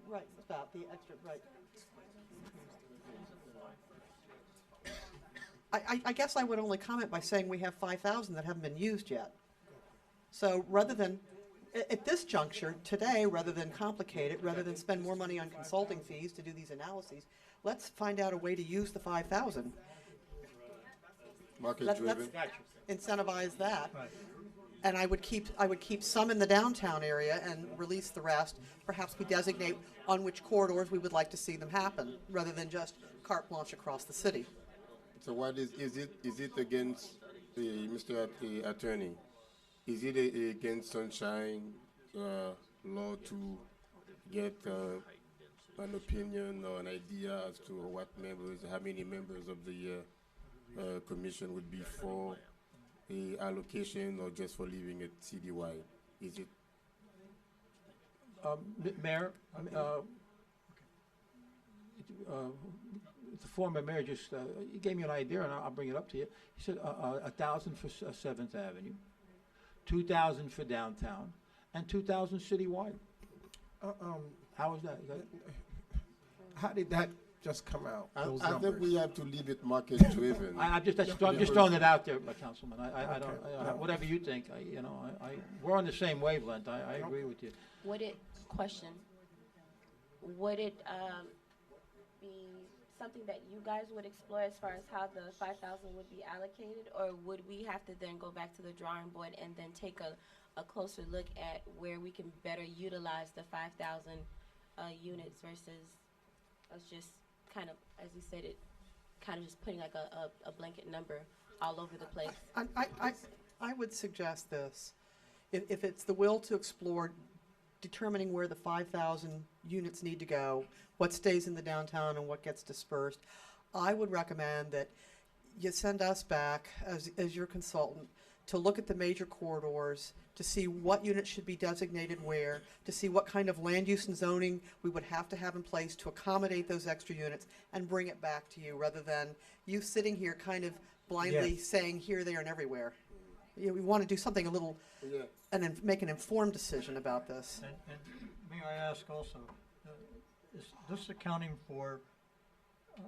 Right, about the extra, right. I guess I would only comment by saying we have 5,000 that haven't been used yet. So rather than, at this juncture, today, rather than complicate it, rather than spend more money on consulting fees to do these analyses, let's find out a way to use the 5,000. Market Let's driven. incentivize that. Right. And I would keep some in the downtown area and release the rest. Perhaps we designate on which corridors we would like to see them happen, rather than just carte blanche across the city. So what is it against the Attorney? Is it against sunshine law to get an opinion or an idea as to how many members of the commission would be for a allocation or just for leaving it citywide? Is it? Mayor, the former mayor just he gave me an idea, and I'll bring it up to you. He said 1,000 for 7th Avenue, 2,000 for downtown, and 2,000 citywide. How is that? How did that just come out? Those I think numbers? we have to leave it market driven. I'm just throwing it out there, Councilman. I don't, Okay. whatever you think. We're on the same wavelength. I agree with you. Would it, question, would it be something that you guys would explore as far as how the 5,000 would be allocated? Or would we have to then go back to the drawing board and then take a closer look at where we can better utilize the 5,000 units versus us just kind of, as you said, it kind of just putting like a blanket number all over the place? I would suggest this. If it's the will to explore determining where the 5,000 units need to go, what stays in the downtown and what gets dispersed, I would recommend that you send us back as your consultant to look at the major corridors, to see what units should be designated where, to see what kind of land use and zoning we would have to have in place to accommodate those extra units, and bring it back to you, rather than you sitting here kind of blindly Yes. saying here, there, and everywhere. We want to do something a little, Yeah. and make an informed decision about this. And may I ask also, is this accounting for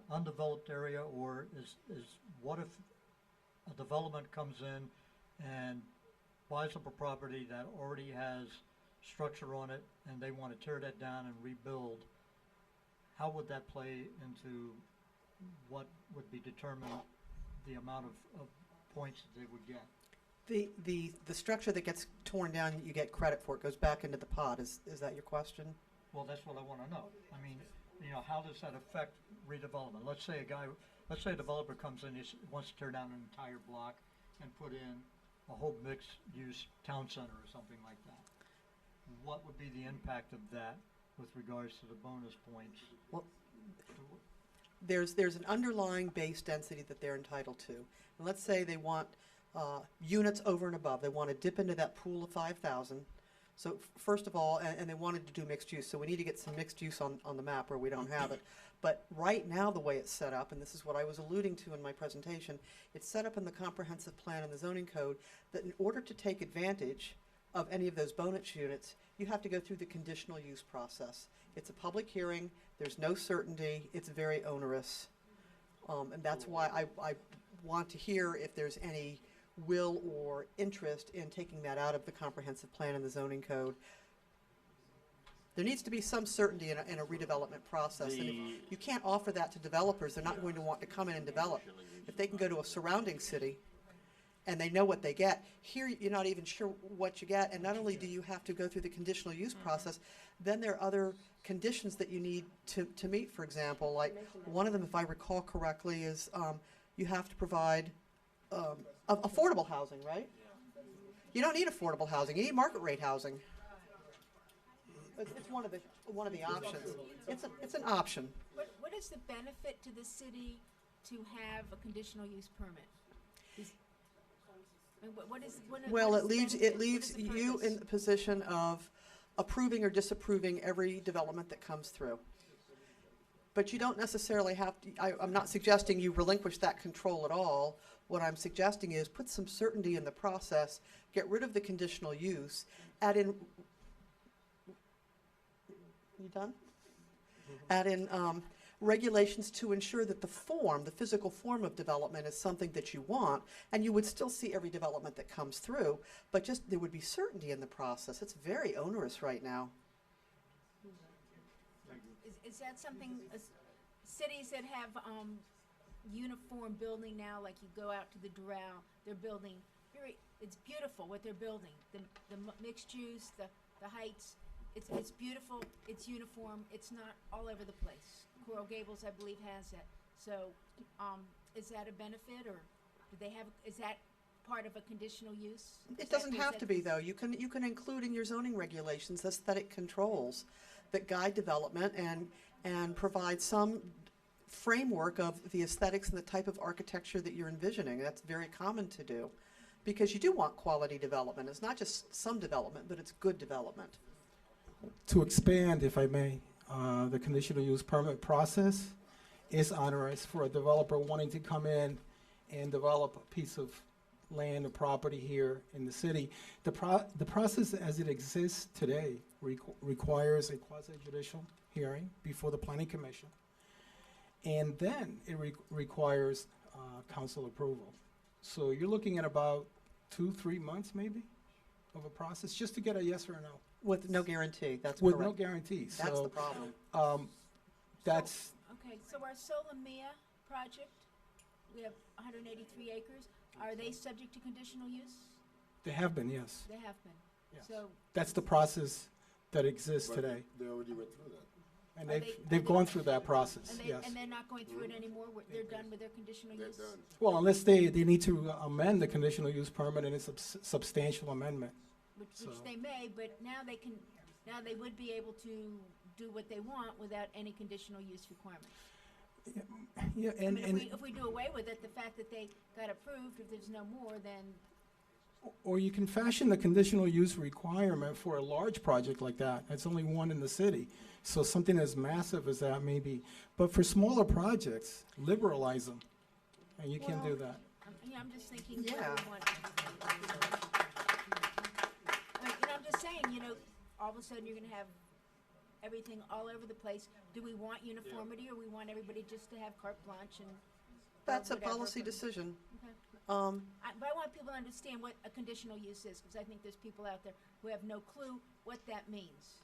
undeveloped area, or is what if a development comes in and buys up a property that already has structure on it and they want to tear that down and rebuild? How would that play into what would be determined the amount of points that they would get? The structure that gets torn down, you get credit for, it goes back into the pot. Is that your question? Well, that's what I want to know. I mean, how does that affect redevelopment? Let's say a developer comes in, he wants to tear down an entire block and put in a whole mixed-use town center or something like that. What would be the impact of that with regards to the bonus points? Well, there's an underlying base density that they're entitled to. And let's say they want units over and above. They want to dip into that pool of 5,000. So first of all, and they wanted to do mixed use, so we need to get some mixed use on the map where we don't have it. But right now, the way it's set up, and this is what I was alluding to in my presentation, it's set up in the comprehensive plan and the zoning code that in order to take advantage of any of those bonus units, you have to go through the conditional use process. It's a public hearing, there's no certainty, it's very onerous. And that's why I want to hear if there's any will or interest in taking that out of the comprehensive plan and the zoning code. There needs to be some certainty in a redevelopment process. And if you can't offer that to developers, they're not going to want to come in and develop. If they can go to a surrounding city and they know what they get, here you're not even sure what you get. And not only do you have to go through the conditional use process, then there are other conditions that you need to meet. For example, like one of them, if I recall correctly, is you have to provide affordable housing, right? You don't need affordable housing. You need market rate housing. It's one of the options. It's an option. What is the benefit to the city to have a conditional use permit? Well, it leaves you in the position of approving or disapproving every development that comes through. But you don't necessarily have to, I'm not suggesting you relinquish that control at all. What I'm suggesting is put some certainty in the process, get rid of the conditional use, add in. You done? add in regulations to ensure that the form, the physical form of development is something that you want, and you would still see every development that comes through, but just there would be certainty in the process. It's very onerous right now. Is that something, cities that have, uniform building now, like you go out to the Doral, they're building it's beautiful what they're building. The mixed use, the heights, it's beautiful, it's uniform, it's not all over the place. Coral Gables, I believe, has that. So, is that a benefit, or do they have, is that part of a conditional use? It doesn't have to be, though. You can include in your zoning regulations aesthetic controls that guide development and provide some framework of the aesthetics and the type of architecture that you're envisioning. That's very common to do, because you do want quality development. It's not just some development, but it's good development. To expand, if I may, the conditional use permit process is onerous for a developer wanting to come in and develop a piece of land or property here in the city. The process as it exists today requires a quasi-judicial hearing before the Planning Commission, and then it requires council approval. So you're looking at about 2-3 months maybe of a process just to get a yes or a no. With no guarantee, that's With correct. no guarantees. That's So, the problem. that's, Okay, so our Solomia project, we have 183 acres. Are they subject to conditional use? they have been, yes. They have been. Yes. So, That's the process that exists But today. They already went through that. And Are they've they- gone through that process, and yes. they're not going through it anymore? They're done with their conditional They're use? done. Well, unless they need to amend the conditional use permit, and it's a substantial amendment. Which So- they may, but now they would be able to do what they want without any conditional use requirement. Yeah, I and, mean, if we do away with it, the fact that they got approved, if there's no more, then, or you can fashion the conditional use requirement for a large project like that. It's only one in the city. So something as massive as that maybe, but for smaller projects, liberalize them, and you can do Well, that. I'm just thinking, what do Yeah. we want? I'm just saying, all of a sudden you're gonna have everything all over the place. Do we want uniformity, or we want everybody just to have carte blanche and? That's a whatever policy from- decision. Okay. But I want people to understand what a conditional use is, because I think there's people out there who have no clue what that means.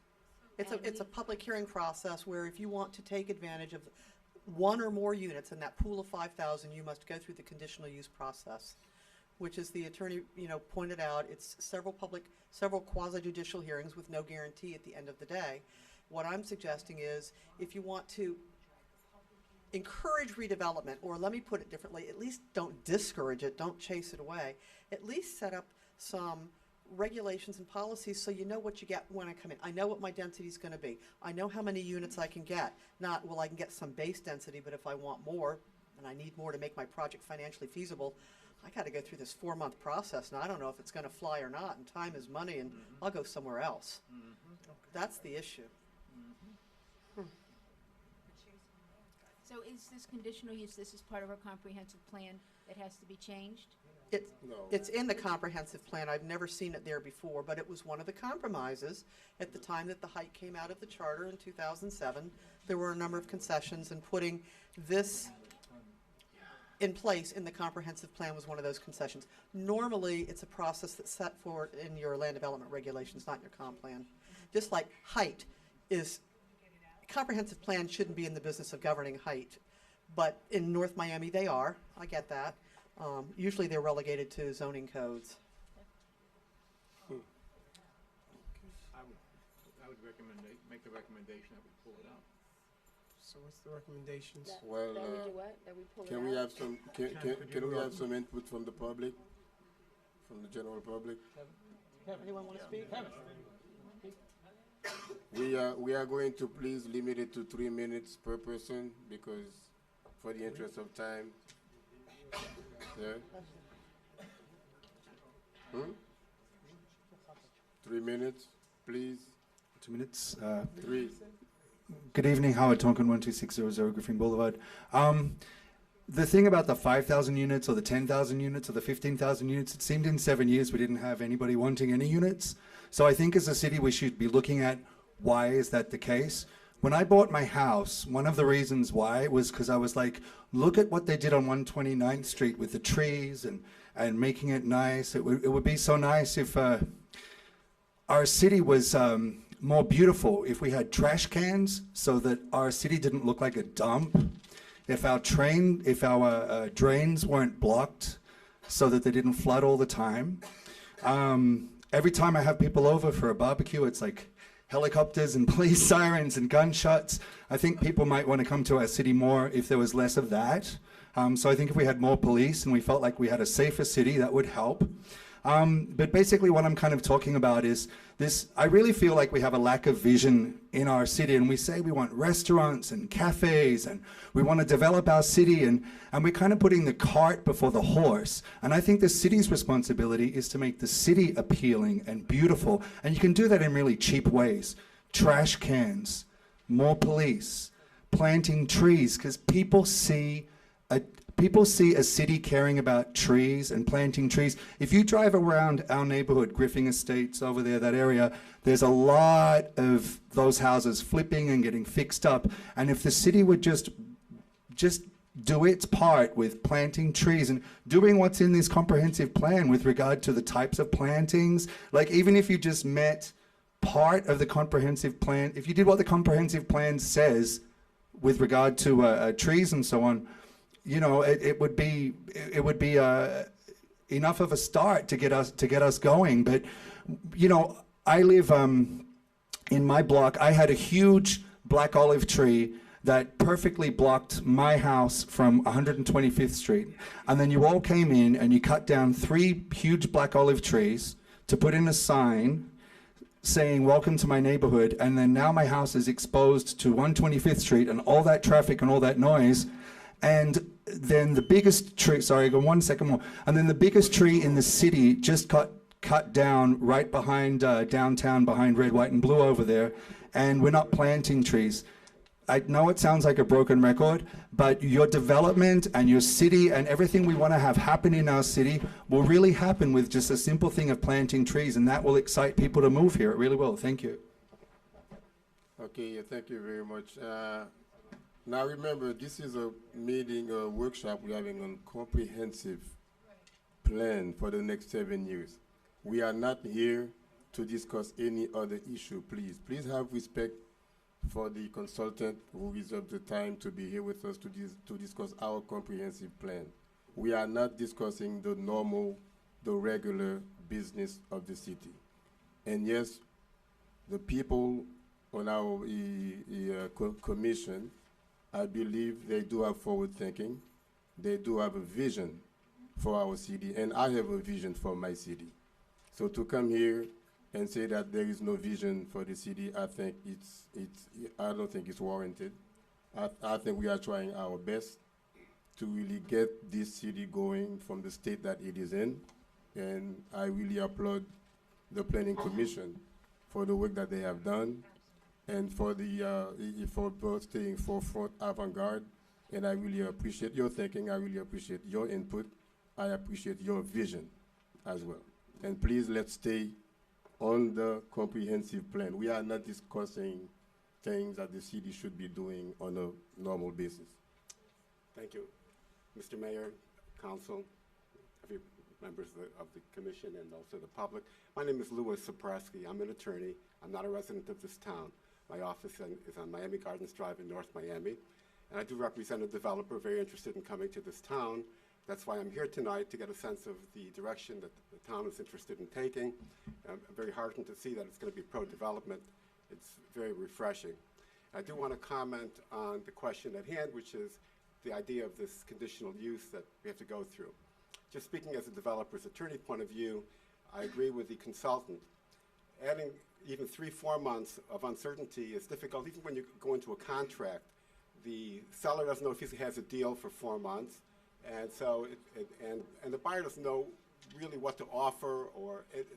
It's And a we- public hearing process where if you want to take advantage of one or more units in that pool of 5,000, you must go through the conditional use process, which, as the attorney, pointed out, it's several quasi-judicial hearings with no guarantee at the end of the day. What I'm suggesting is, if you want to encourage redevelopment, or let me put it differently, at least don't discourage it, don't chase it away, at least set up some regulations and policies so you know what you get when I come in. I know what my density is going to be. I know how many units I can get. Not, well, I can get some base density, but if I want more, and I need more to make my project financially feasible, I got to go through this 4-month process, and I don't know if it's going to fly or not, and time is money, and I'll go somewhere else. That's the issue. So is this conditional use, this is part of our comprehensive plan that has to be changed? No. It's in the comprehensive plan. I've never seen it there before, but it was one of the compromises at the time that the height came out of the charter in 2007. There were a number of concessions, and putting this in place in the comprehensive plan was one of those concessions. Normally, it's a process that's set forward in your land development regulations, not your comp plan. Just like height is, comprehensive plan shouldn't be in the business of governing height, but in North Miami, they are. I get that. Usually they're relegated to zoning codes. I would make the recommendation that we pull it out. So what's the recommendations? Well, That we do what? That we pull it can we out? have some, can we have some input from the public, from the general public? Anyone want to speak? We are going to please limit it to 3 minutes per person, because for the interest of time. Yeah? 3 minutes, please. 2 minutes. 3. Good evening, Howard Tonkin, 12600 Griffin Boulevard. The thing about the 5,000 units or the 10,000 units or the 15,000 units, it seemed in 7 years we didn't have anybody wanting any units. So I think as a city we should be looking at why is that the case. when I bought my house, one of the reasons why was because I was like, look at what they did on 129th Street with the trees and making it nice. It would be so nice if our city was more beautiful, if we had trash cans so that our city didn't look like a dump, if our drains weren't blocked so that they didn't flood all the time. Every time I have people over for a barbecue, it's like helicopters and police sirens and gunshots. I think people might want to come to our city more if there was less of that. So I think if we had more police and we felt like we had a safer city, that would help. But basically what I'm kind of talking about is this, I really feel like we have a lack of vision in our city, and we say we want restaurants and cafes and we want to develop our city, and we're kind of putting the cart before the horse. And I think the city's responsibility is to make the city appealing and beautiful. And you can do that in really cheap ways. Trash cans, more police, planting trees, because people see a city caring about trees and planting trees. If you drive around our neighborhood, Griffin Estates over there, that area, there's a lot of those houses flipping and getting fixed up. And if the city would just do its part with planting trees and doing what's in this comprehensive plan with regard to the types of plantings, like even if you just met part of the comprehensive plan, if you did what the comprehensive plan says with regard to trees and so on, you know, it would be enough of a start to get us going. But you know, I live in my block. I had a huge black olive tree that perfectly blocked my house from 125th Street, and then you all came in and you cut down 3 huge black olive trees to put in a sign saying welcome to my neighborhood, and then now my house is exposed to 125th Street and all that traffic and all that noise. And then the biggest tree, sorry, go one second more. And then the biggest tree in the city just got cut down right behind downtown, behind Red, White, and Blue over there. And we're not planting trees. I know it sounds like a broken record, but your development and your city and everything we want to have happen in our city will really happen with just a simple thing of planting trees, and that will excite people to move here. It really will. Thank you. Okay, thank you very much. Now remember, this is a meeting, a workshop we're having on comprehensive plan for the next 7 years. We are not here to discuss any other issue, please. Please have respect for the consultant who reserved the time to be here with us to discuss our comprehensive plan. We are not discussing the regular business of the city. And yes, the people on our commission, I believe they do have forward thinking. They do have a vision for our city, and I have a vision for my city. So to come here and say that there is no vision for the city, I think I don't think it's warranted. I think we are trying our best to really get this city going from the state that it is in, and I really applaud the Planning Commission for the work that they have done, and for both staying forefront, avant-garde. And I really appreciate your thinking. I really appreciate your input. I appreciate your vision as well. And please, let's stay on the comprehensive plan. We are not discussing things that the city should be doing on a normal basis. Thank you. Mr. Mayor, Council, members of the Commission, and also the public. My name is Louis Saprowski. I'm an attorney. I'm not a resident of this town. My office is on Miami Gardens Drive in North Miami. And I do represent a developer very interested in coming to this town. That's why I'm here tonight, to get a sense of the direction that the town is interested in taking. I'm very heartened to see that it's going to be pro-development. It's very refreshing. I do want to comment on the question at hand, which is the idea of this conditional use that we have to go through. Just speaking as a developer's attorney point of view, I agree with the consultant. Adding even 3-4 months of uncertainty is difficult. Even when you go into a contract, the seller doesn't know if he has a deal for 4 months, and so and the buyer doesn't know really what to offer, or it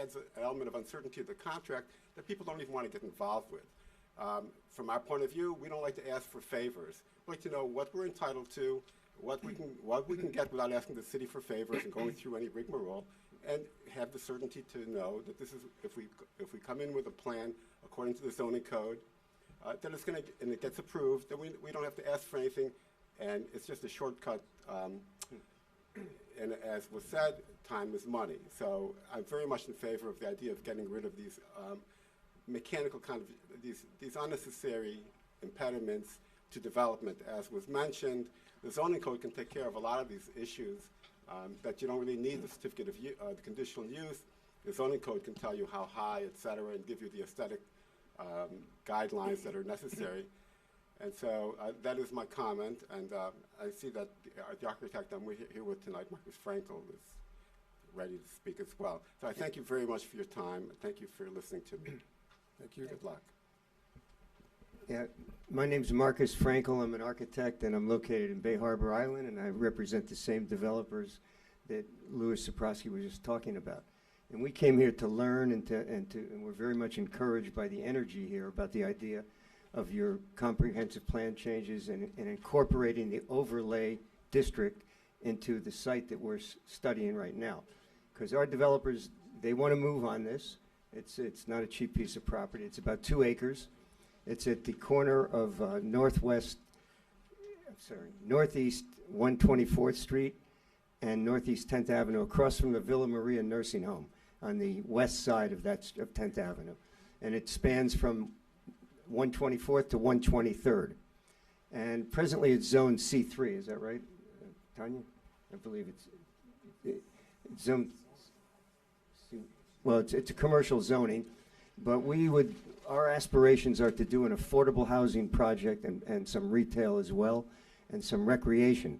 adds an element of uncertainty to the contract that people don't even want to get involved with. From our point of view, we don't like to ask for favors. We like to know what we're entitled to, what we can get without asking the city for favors and going through any rigmarole, and have the certainty to know that this is, if we come in with a plan according to the zoning code, then it's going to, and it gets approved, then we don't have to ask for anything, and it's just a shortcut. And as was said, time is money. So I'm very much in favor of the idea of getting rid of these mechanical kind of, these unnecessary impediments to development. As was mentioned, the zoning code can take care of a lot of these issues that you don't really need the certificate of the conditional use. The zoning code can tell you how high, et cetera, and give you the aesthetic guidelines that are necessary. And so that is my comment, and I see that the architect I'm here with tonight, Marcus Frankel, is ready to speak as well. So I thank you very much for your time. Thank you for listening to me. Thank you. Good luck. Yeah, my name's Marcus Frankel. I'm an architect, and I'm located in Bay Harbor Island, and I represent the same developers that Louis Saprosky was just talking about. And we came here to learn, and we're very much encouraged by the energy here about the idea of your comprehensive plan changes and incorporating the overlay district into the site that we're studying right now. Because our developers, they want to move on this. It's not a cheap piece of property. It's about 2 acres. It's at the corner of northeast 124th Street and Northeast 10th Avenue, across from the Villa Maria Nursing Home on the west side of 10th Avenue. And it spans from 124th to 123rd. And presently it's zone C3, is that right, Tanya? I believe it's zone, well, it's a commercial zoning, but our aspirations are to do an affordable housing project and some retail as well, and some recreation.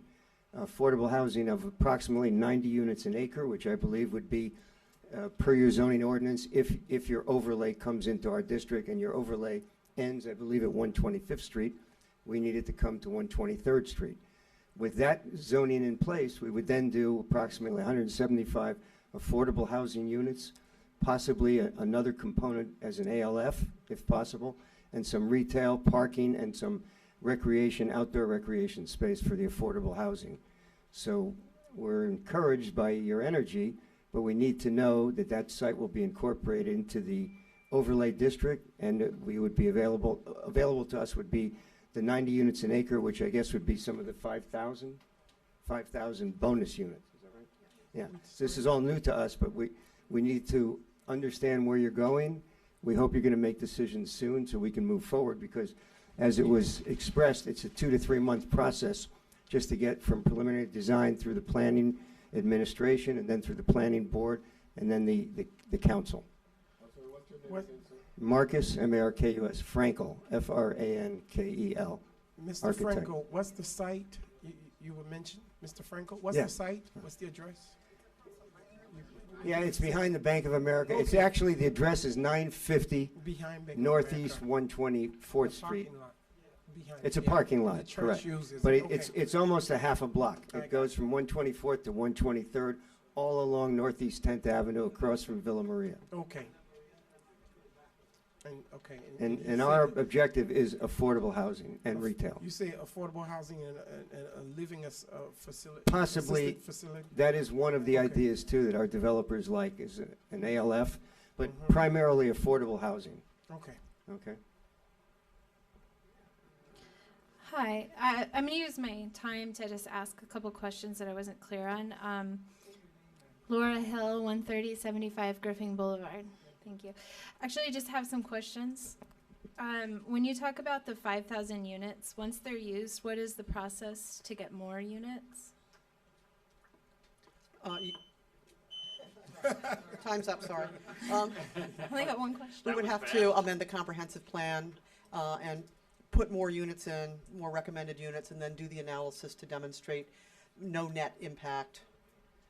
Affordable housing of approximately 90 units an acre, which I believe would be per your zoning ordinance if your overlay comes into our district, and your overlay ends, I believe, at 125th Street. We need it to come to 123rd Street. With that zoning in place, we would then do approximately 175 affordable housing units, possibly another component as an ALF, if possible, and some retail, parking, and some recreation, outdoor recreation space for the affordable housing. So we're encouraged by your energy, but we need to know that that site will be incorporated into the overlay district, and we would be available to us would be the 90 units an acre, which I guess would be some of the 5,000 bonus units. Is that right? Yeah. This is all new to us, but we need to understand where you're going. We hope you're going to make decisions soon so we can move forward, because as it was expressed, it's a 2 to 3 month process just to get from preliminary design through the planning administration, and then through the planning board, and then the council. What? Marcus, M-A-R-K-U-S, Frankel, F-R-A-N-K-E-L. Mr. Architect. Frankel, what's the site you were mentioned? Mr. Frankel, what's Yeah. the site? What's the address? Yeah, it's behind the Bank of America. It's actually, the address is 950 Behind Bank of Northeast America. 124th The Street. parking lot behind It's a yeah. parking The lot, church correct. uses But it. it's almost a half a block. I got It goes from 124th to 123rd, all along Northeast 10th Avenue, across from Villa Maria. Okay. Okay. And you our said- objective is affordable housing and retail. You say affordable housing and a living facility. Possibly. assisted facility. That is one of the Okay. ideas, too, that our developers like, is an ALF, but Mhm. primarily affordable housing, Okay. okay? Hi, I'm going to use my time to just ask a couple questions that I wasn't clear on. Laura Hill, 13075 Griffin Boulevard. Thank you. Actually, I just have some questions. When you talk about the 5,000 units, once they're used, what is the process to get more units? Time's up, sorry. I only got one question. We would have to amend the comprehensive plan and put more units in, more recommended units, and then do the analysis to demonstrate no net impact,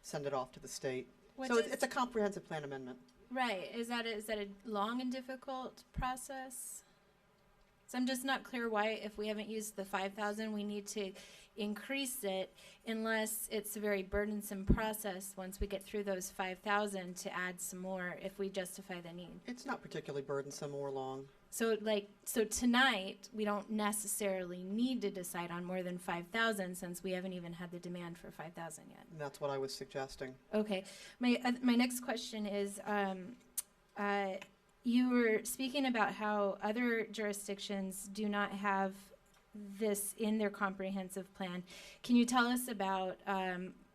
send it off to the state. What So does- it's a comprehensive plan amendment. Right. Is that a long and difficult process? So I'm just not clear why, if we haven't used the 5,000, we need to increase it, unless it's a very burdensome process once we get through those 5,000 to add some more if we justify the need. It's not particularly burdensome or long. So tonight, we don't necessarily need to decide on more than 5,000, since we haven't even had the demand for 5,000 yet. And that's what I was suggesting. Okay. My next question is, you were speaking about how other jurisdictions do not have this in their comprehensive plan. Can you tell us about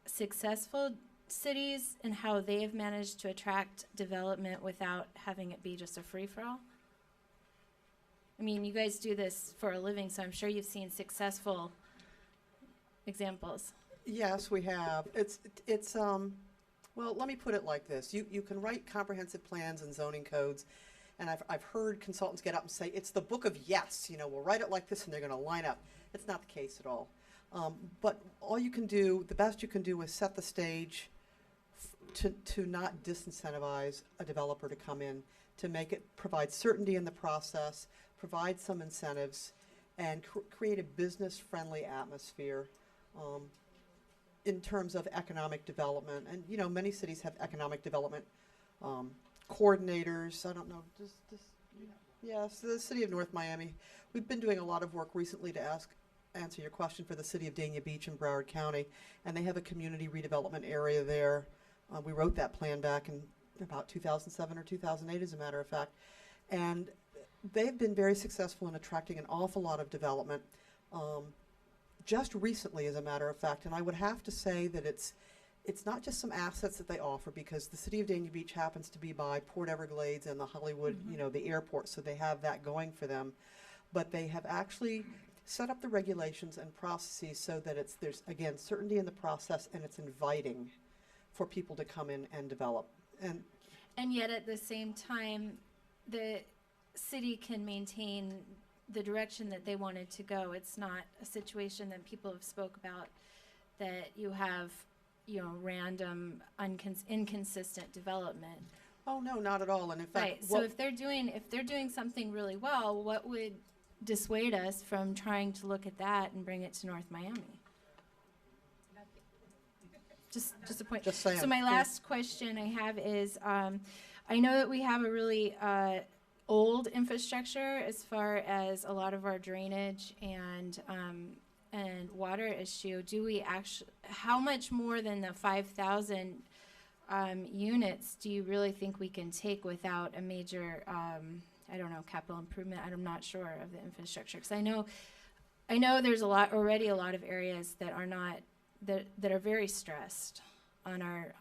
successful cities and how they have managed to attract development without having it be just a free-for-all? I mean, you guys do this for a living, so I'm sure you've seen successful examples. Yes, we have. Well, let me put it like this. You can write comprehensive plans and zoning codes, and I've heard consultants get up and say, it's the book of yes, we'll write it like this and they're going to line up. It's not the case at all. But all you can do, the best you can do is set the stage to not disincentivize a developer to come in, to make it, provide certainty in the process, provide some incentives, and create a business-friendly atmosphere. In terms of economic development, and many cities have economic development coordinators. I don't know, yes, the city of North Miami. We've been doing a lot of work recently to answer your question for the city of Dania Beach in Broward County, and they have a community redevelopment area there. We wrote that plan back in about 2007 or 2008, as a matter of fact, and they've been very successful in attracting an awful lot of development. Just recently, as a matter of fact, and I would have to say that it's not just some assets that they offer, because the city of Dania Beach happens to be by Port Everglades and the Hollywood, the airport, so they have that going for them. But they have actually set up the regulations and processes so that there's again certainty in the process, and it's inviting for people to come in and develop. And yet at the same time, the city can maintain the direction that they wanted to go. It's not a situation that people have spoke about, that you have, random, inconsistent development. Oh no, not at all. And in fact, right. So if they're doing something really well, what would dissuade us from trying to look at that and bring it to North Miami? Just a point. Just saying. So my last question I have is, I know that we have a really old infrastructure as far as a lot of our drainage and water issue. Do we actually, how much more than the 5,000 units do you really think we can take without a major, capital improvement? I'm not sure of the infrastructure, because I know there's already a lot of areas that are not, that are very stressed on our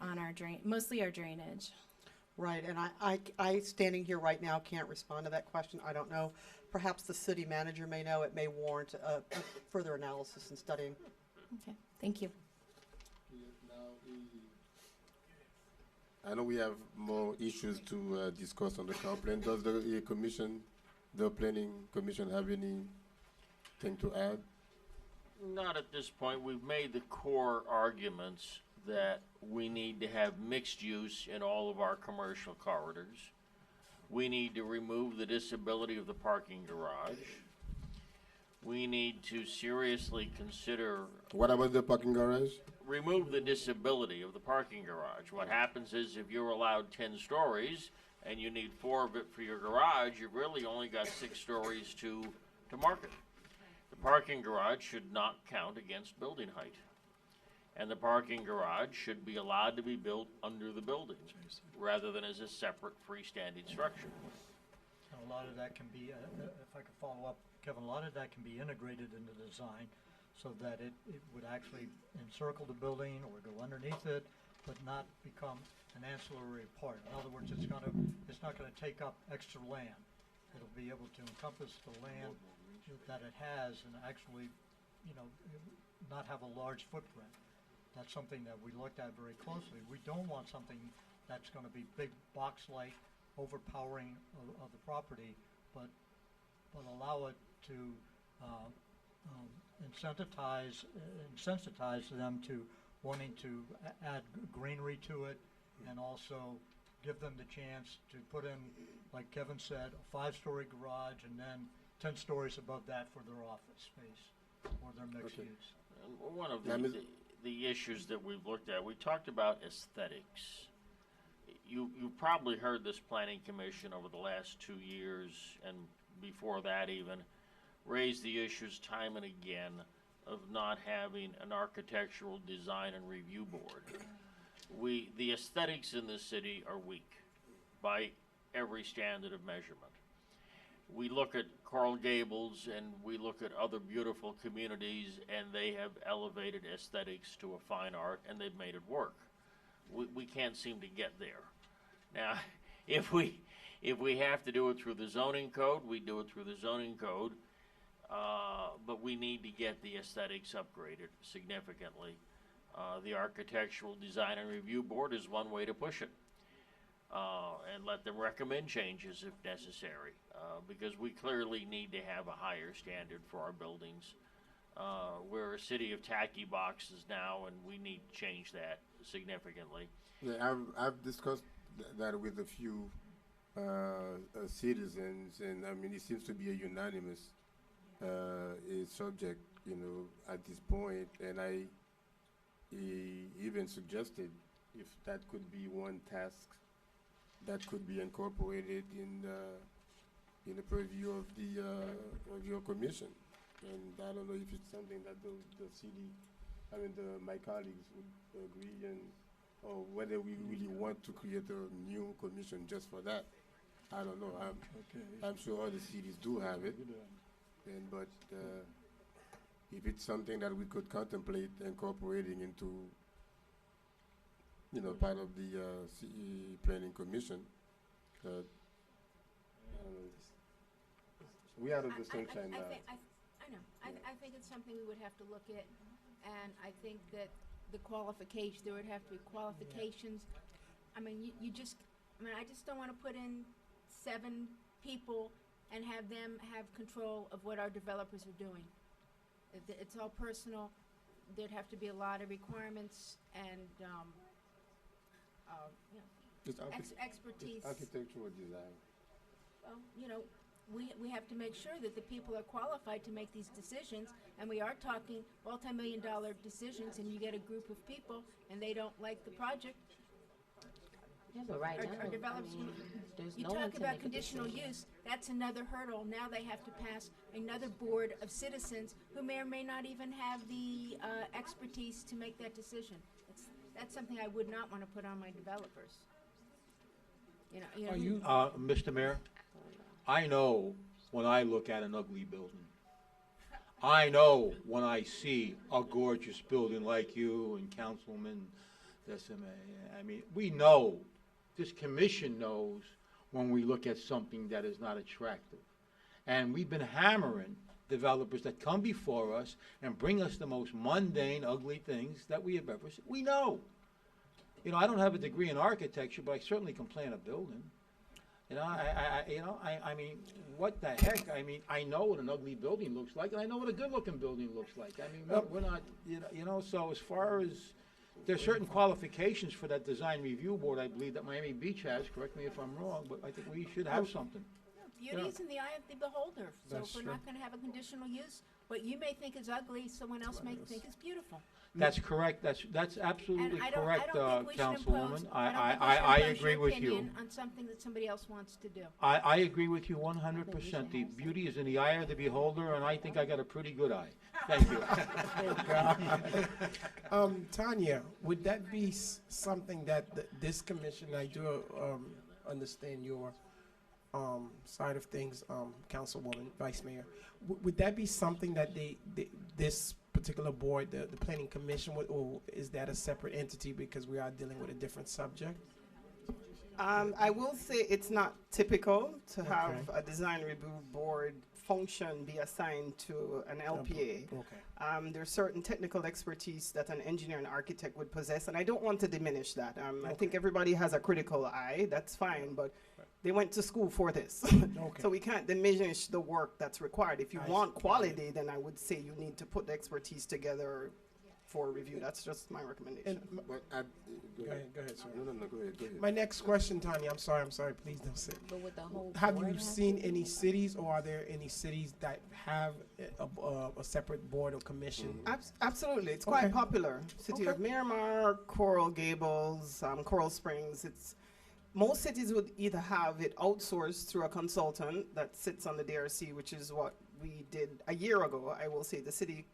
mostly our drainage. Right, and I standing here right now can't respond to that question. I don't know. Perhaps the city manager may know. It may warrant a further analysis and studying. Okay, thank you. I know we have more issues to discuss on the complaint. Does the planning commission have anything to add? Not at this point. We've made the core arguments that we need to have mixed use in all of our commercial corridors. We need to remove the disability of the parking garage. We need to seriously consider. What about the parking garage? Remove the disability of the parking garage. What happens is, if you're allowed 10 stories and you need 4 of it for your garage, you've really only got 6 stories to market. The parking garage should not count against building height. And the parking garage should be allowed to be built under the buildings rather than as a separate freestanding structure. And a lot of that can be, if I could follow up, Kevin, a lot of that can be integrated into the design so that it would actually encircle the building or go underneath it, but not become an ancillary part. In other words, it's not gonna take up extra land. It'll be able to encompass the land that it has and actually, not have a large footprint. That's something that we looked at very closely. We don't want something that's going to be big box-like, overpowering of the property, but allow it to insensitize them to wanting to add greenery to it, and also give them the chance to put in, like Kevin said, a 5-story garage and then 10 stories above that for their office space or their mixed use. One of the issues that we've looked at, we talked about aesthetics. You probably heard this planning commission over the last 2 years, and before that even, raise the issues time and again of not having an architectural design and review board. The aesthetics in this city are weak. By every standard of measurement. We look at Coral Gables and we look at other beautiful communities, and they have elevated aesthetics to a fine art, and they've made it work. We can't seem to get there. Now, if we have to do it through the zoning code, we do it through the zoning code, but we need to get the aesthetics upgraded significantly. The Architectural Design and Review Board is one way to push it. And let them recommend changes if necessary, because we clearly need to have a higher standard for our buildings. We're a city of tacky boxes now, and we need to change that significantly. Yeah, I've discussed that with a few citizens, and I mean, it seems to be a unanimous subject, you know, at this point, and I even suggested if that could be one task that could be incorporated in the purview of your commission. And I don't know if it's something that the city, my colleagues would agree, and or whether we really want to create a new commission just for that. I don't know. I'm sure other cities do have it, but if it's something that we could contemplate incorporating into, you know, part of the CE Planning Commission. I don't know. We out of the sunshine now. I think it's something we would have to look at, and I think that the qualification, there would have to be qualifications. I mean, I just don't want to put in 7 people and have them have control of what our developers are doing. It's all personal. There'd have to be a lot of requirements and, expertise. Architectural design. Well, you know, we have to make sure that the people are qualified to make these decisions, and we are talking multi-million-dollar decisions, and you get a group of people and they don't like the project. Yeah, but right now, Our developers, you no one talk to about make a conditional decision. use, that's another hurdle. Now they have to pass another board of citizens who may or may not even have the expertise to make that decision. That's something I would not want to put on my developers. Are you, Mr. Mayor? I know when I look at an ugly building. I know when I see a gorgeous building like you and Councilman Decima. I mean, we know, this commission knows when we look at something that is not attractive. And we've been hammering developers that come before us and bring us the most mundane, ugly things that we have ever seen. We know. You know, I don't have a degree in architecture, but I certainly can plan a building. You know, I mean, what the heck? I mean, I know what an ugly building looks like, and I know what a good-looking building looks like. I mean, we're not, you know, so as far as, there's certain qualifications for that design review board, I believe, that Miami Beach has, correct me if I'm wrong, but I think we should have something. Beauty is in the eye of the beholder. So That's if we're true. not going to have a conditional use, what you may think is ugly, someone else may think is beautiful. That's correct, that's absolutely And I don't correct, think we should impose, Councilwoman. I I don't think we should impose agree your with you. opinion on something that somebody else wants to do. I agree with you 100%. The beauty is in the eye of the beholder, and I think I got a pretty good eye. Thank you. Tanya, would that be something that this commission, I do understand your side of things, Councilwoman, Vice Mayor, would that be something that this particular board, the Planning Commission, or is that a separate entity because we are dealing with a different subject? I will say it's not typical to have a design review board function be assigned to an LPA. There's certain technical expertise that an engineer and architect would possess, and I don't want to diminish that. I think everybody has a critical eye, that's fine, but they went to school for this. So we can't diminish the work that's required. If you want quality, then I would say you need to put the expertise together for review. That's just my recommendation. Go ahead, sir. No, go ahead. My next question, Tanya, I'm sorry, please don't sit. But with the whole Have board you seen any cities, or are there any cities that have a separate board or commission? Absolutely, it's quite popular. City of Miramar, Coral Gables, Coral Springs. Most cities would either have it outsourced through a consultant that sits on the DRC, which is what we did a year ago. I will say the city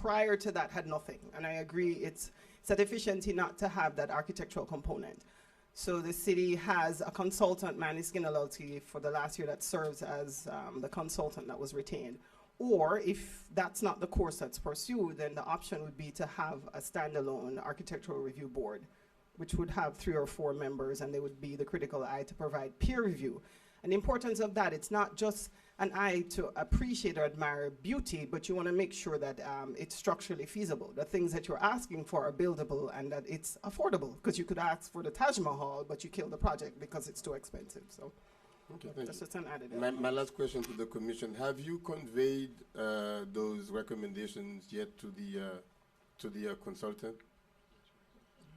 prior to that had nothing, and I agree it's a deficiency not to have that architectural component. So the city has a consultant, Maniskin LLC, for the last year that serves as the consultant that was retained. Or if that's not the course that's pursued, then the option would be to have a standalone architectural review board, which would have 3 or 4 members, and they would be the critical eye to provide peer review. And the importance of that, it's not just an eye to appreciate or admire beauty, but you want to make sure that it's structurally feasible. The things that you're asking for are buildable and that it's affordable, because you could ask for the Taj Mahal, but you kill the project because it's too expensive. So Okay, thank that's you. just an added. My last question to the commission: have you conveyed those recommendations yet to the consultant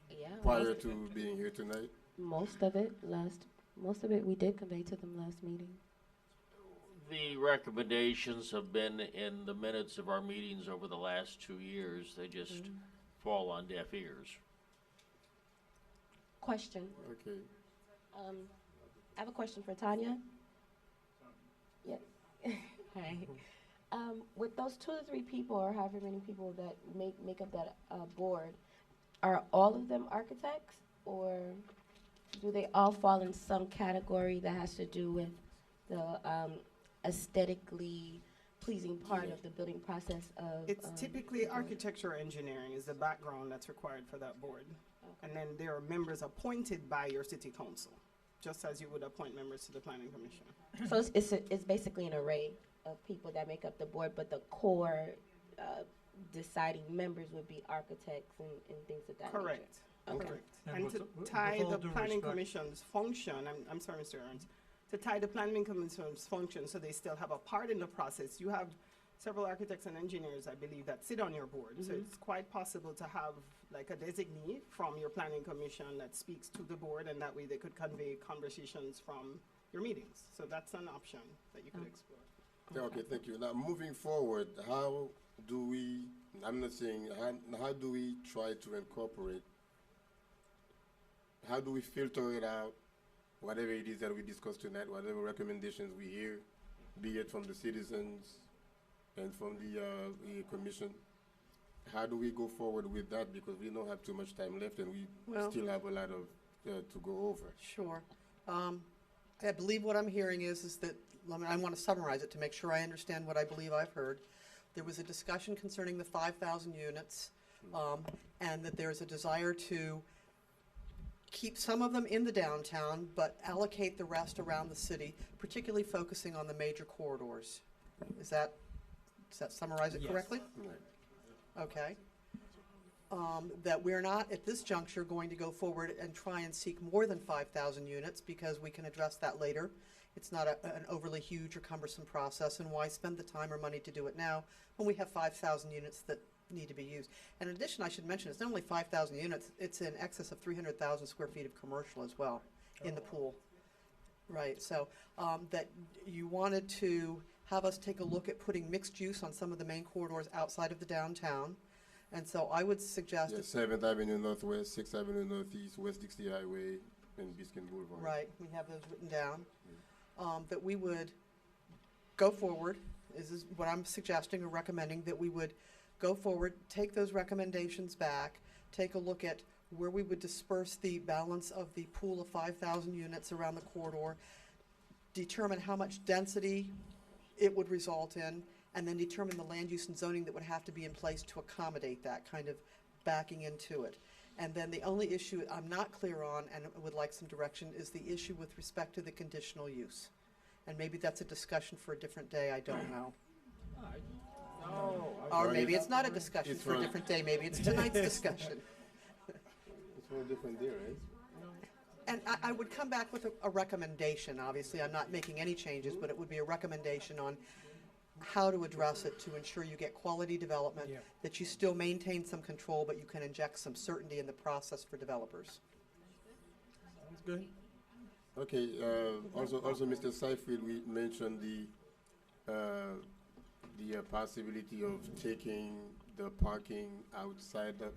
Yeah. prior to being here tonight? Most of it we did convey to them last meeting. The recommendations have been in the minutes of our meetings over the last 2 years. They just fall on deaf ears. Question. Okay. I have a question for Tanya. Yeah. Hi. With those 2 to 3 people, or however many people that make up that board, are all of them architects, or do they all fall in some category that has to do with the aesthetically pleasing part of the building process of? It's typically architecture engineering is the background that's required for that board. And then there are members appointed by your city council, just as you would appoint members to the planning commission. So it's basically an array of people that make up the board, but the core deciding members would be architects and things of that nature. Correct. Okay. Correct. And And with to the- with tie all the due planning respect- commission's function, I'm sorry, Mr. Ernst, to tie the planning commission's function so they still have a part in the process, you have several architects and engineers, I believe, that sit on your board. So it's quite possible to have like a designee from your planning commission that speaks to the board, and that way they could convey conversations from your meetings. So that's an option that you could explore. Yeah, okay, thank you. Now, moving forward, how do we, I'm not saying, how do we try to incorporate, how do we filter it out, whatever it is that we discuss tonight, whatever recommendations we hear, be it from the citizens and from the commission? How do we go forward with that? Because we don't have too much time left, and we Well- still have a lot of, to go over. Sure. I believe what I'm hearing is that, I want to summarize it to make sure I understand what I believe I've heard. There was a discussion concerning the 5,000 units, and that there's a desire to keep some of them in the downtown, but allocate the rest around the city, particularly focusing on the major corridors. Does that summarize it correctly? Right. Okay. That we're not, at this juncture, going to go forward and try and seek more than 5,000 units, because we can address that later. It's not an overly huge or cumbersome process, and why spend the time or money to do it now when we have 5,000 units that need to be used? And in addition, I should mention, it's not only 5,000 units, it's in excess of 300,000 square feet of commercial as well in the pool. Right, so that you wanted to have us take a look at putting mixed use on some of the main corridors outside of the downtown. And so I would suggest, Yeah, 7th Avenue Northwest, 6th Avenue Northeast, West Dixie Highway, and Biscayne Boulevard. right, we have those written down, that we would go forward, this is what I'm suggesting or recommending, that we would go forward, take those recommendations back, take a look at where we would disperse the balance of the pool of 5,000 units around the corridor, determine how much density it would result in, and then determine the land use and zoning that would have to be in place to accommodate that, kind of backing into it. And then the only issue I'm not clear on, and would like some direction, is the issue with respect to the conditional use. And maybe that's a discussion for a different day, I don't know. Or maybe it's not a discussion It's for a for- different day, maybe it's tonight's discussion. It's for a different day, right? And I would come back with a recommendation, obviously, I'm not making any changes, but it would be a recommendation on how to address it to ensure you get quality development, that you still maintain some control, but you can inject some certainty in the process for developers. Sounds good. Okay, also, Mr. Seyfried, we mentioned the possibility of taking the parking outside of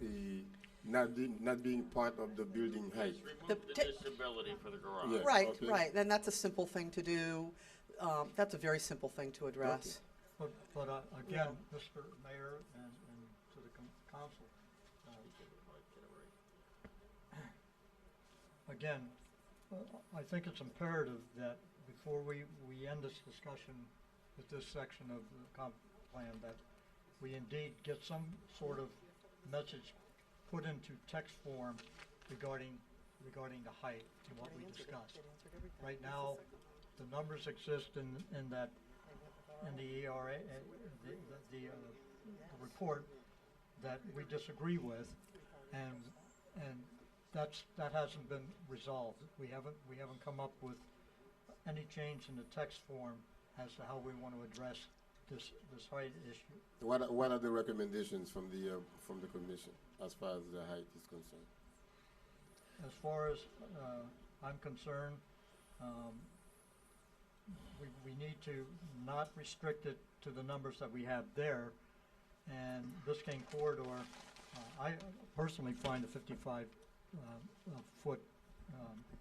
not being part of the building height. The Remove the ti- disability for the garage. Yeah. Right, okay. right, and that's a simple thing to do, that's a very simple thing to address. But again, Mr. Mayor and to the council, again, I think it's imperative that before we end this discussion with this section of the comp plan, that we indeed get some sort of message put into text form regarding the height and what we discussed. Right now, the numbers exist in that, in the ERA, the report that we disagree with, and that hasn't been resolved. We haven't come up with any change in the text form as to how we want to address this height issue. What are the recommendations from the commission as far as the height is concerned? As far as I'm concerned, we need to not restrict it to the numbers that we have there. And Biscayne corridor, I personally find the 55 foot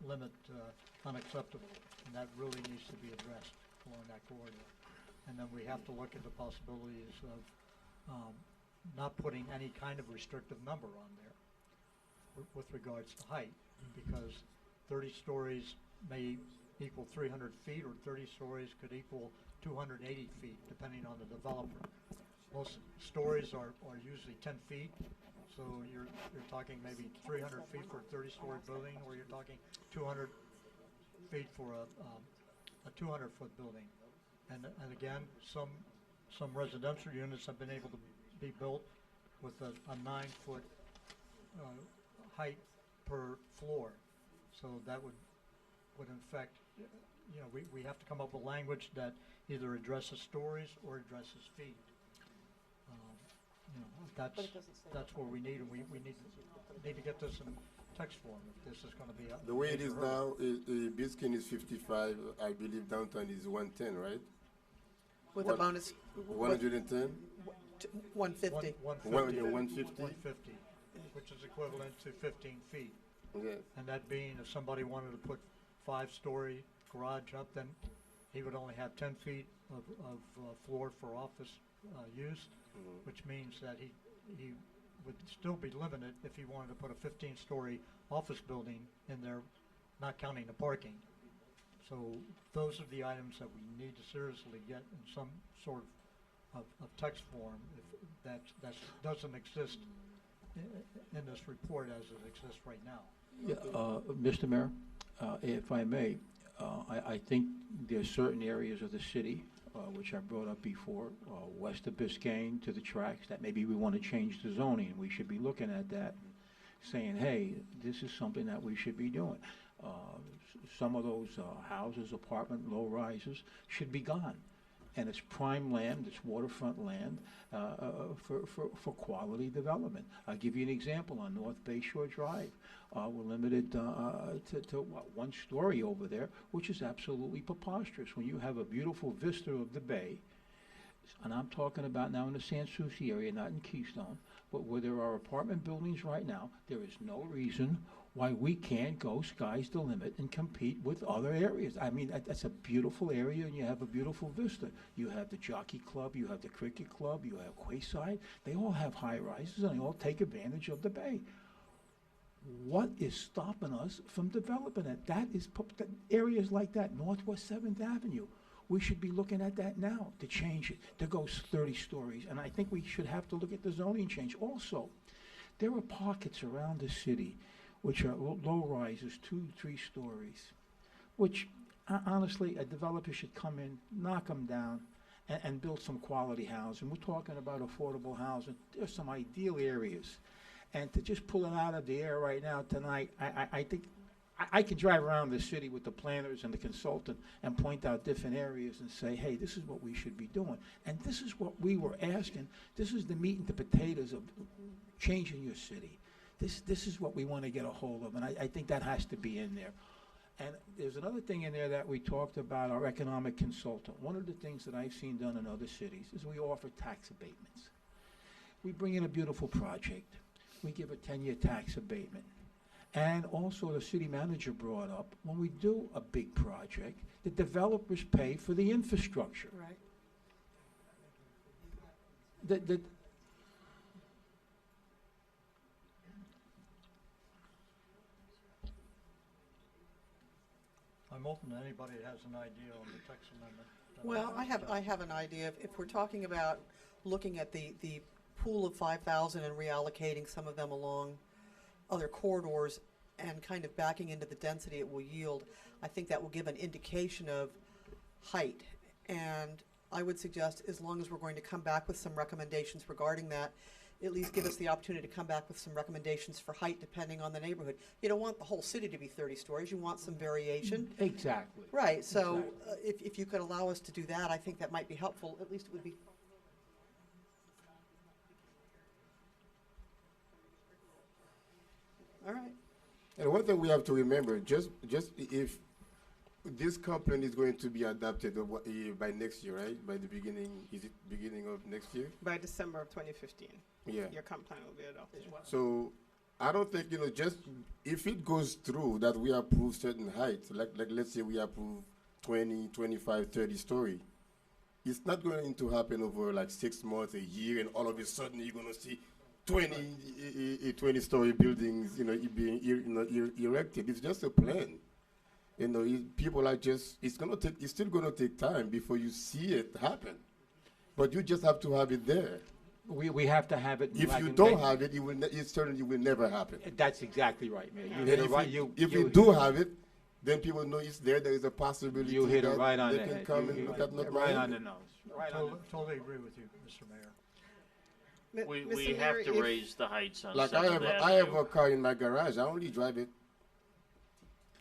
limit unacceptable, and that really needs to be addressed along that corridor. And then we have to look at the possibilities of not putting any kind of restrictive number on there with regards to height, because 30 stories may equal 300 feet, or 30 stories could equal 280 feet, depending on the developer. Most stories are usually 10 feet, so you're talking maybe 300 feet for a 30-story building, or you're talking 200 feet for a 200-foot building. And again, some residential units have been able to be built with a 9-foot height per floor. So that would in fact, we have to come up with language that either addresses stories or addresses feet. That's where we need, and we need to get this in text form if this is going to be The way it is now, Biscayne is 55. I believe downtown is 110, right? With a bonus. 110. 150. 150, which is equivalent to 15 feet. Okay. And that being, if somebody wanted to put 5-story garage up, then he would only have 10 feet of floor for office use, which means that he would still be limited if he wanted to put a 15-story office building in there, not counting the parking. So those are the items that we need to seriously get in some sort of text form that doesn't exist in this report as it exists right now. Yeah, Mr. Mayor, if I may, I think there's certain areas of the city, which I brought up before, west of Biscayne to the tracks, that maybe we want to change the zoning. We should be looking at that and saying, hey, this is something that we should be doing. Some of those houses, apartment, low rises should be gone. And it's prime land, it's waterfront land for quality development. I'll give you an example. On North Bayshore Drive, we're limited to what, 1 story over there, which is absolutely preposterous. When you have a beautiful vista of the bay, and I'm talking about now in the Sans Souci area, not in Keystone, but where there are apartment buildings right now, there is no reason why we can't go sky's the limit and compete with other areas. I mean, that's a beautiful area, and you have a beautiful vista. You have the Jockey Club, you have the Cricket Club, you have Quayside. They all have high rises, and they all take advantage of the bay. What is stopping us from developing it? That is areas like that, Northwest 7th Avenue. We should be looking at that now to change it, to go 30 stories. And I think we should have to look at the zoning change. Also, there are pockets around the city which are low rises, 2-3 stories, which honestly a developer should come in, knock them down, and build some quality housing. We're talking about affordable housing. There's some ideal areas. And to just pull it out of the air right now tonight, I think I can drive around the city with the planners and the consultant and point out different areas and say, hey, this is what we should be doing. And this is what we were asking. This is the meat and the potatoes of changing your city. This is what we want to get a hold of, and I think that has to be in there. And there's another thing in there that we talked about, our economic consultant. One of the things that I've seen done in other cities is we offer tax abatements. We bring in a beautiful project. We give a 10-year tax abatement. And also the city manager brought up, when we do a big project, the developers pay for the infrastructure. Right. open to anybody that has an idea on the text amendment. Well, I have an idea. If we're talking about looking at the pool of 5,000 and reallocating some of them along other corridors and kind of backing into the density it will yield, I think that will give an indication of height. And I would suggest, as long as we're going to come back with some recommendations regarding that, at least give us the opportunity to come back with some recommendations for height depending on the neighborhood. You don't want the whole city to be 30 stories. You want some variation. Exactly. Right, so if you could allow us to do that, I think that might be helpful. At least it would be. All right. And one thing we have to remember, just if this complaint is going to be adopted by next year, right? By the beginning, is it beginning of next year? By December of 2015. Yeah. Your comp plan will be adopted. So I don't think, just if it goes through that we approve certain heights, like let's say we approve 20, 25, 30 story, it's not going to happen over like 6 months, a year, and all of a sudden you're going to see 20-story buildings, being erected. It's just a plan. People are just, it's still going to take time before you see it happen. But you just have to have it there. We have to have it. If you don't have it, it certainly will never happen. That's exactly right, Mayor. You And hit it right. if you do have it, then people know it's there. There is a possibility You hit it that right on they the can head. come You and hit look it at North right on Miami. the nose. Right on the Totally agree with you, Mr. Mayor. We Mr. have Mayor, to if- raise the heights on Like 7th I have Avenue. a car in my garage. I only drive it.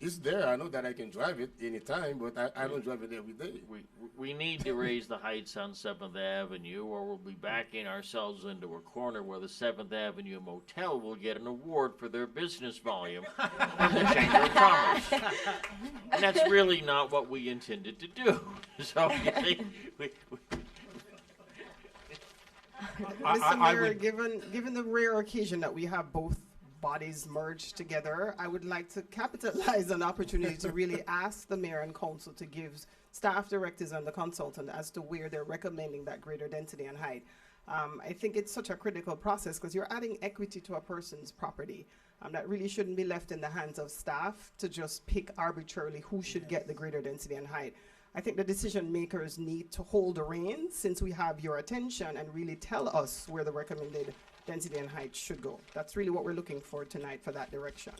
It's there. I know that I can drive it anytime, but I don't drive it every day. We need to raise the heights on 7th Avenue, or we'll be backing ourselves into a corner where the 7th Avenue Motel will get an award for their business volume from the Chamber of Commerce. And that's really not what we intended to do. So, you see, Mr. Mayor, would- given the rare occasion that we have both bodies merged together, I would like to capitalize on the opportunity to really ask the mayor and council to give staff directors and the consultant as to where they're recommending that greater density and height. I think it's such a critical process because you're adding equity to a person's property. That really shouldn't be left in the hands of staff to just pick arbitrarily who should get the greater density and height. I think the decision makers need to hold the reins since we have your attention and really tell us where the recommended density and height should go. That's really what we're looking for tonight for that direction.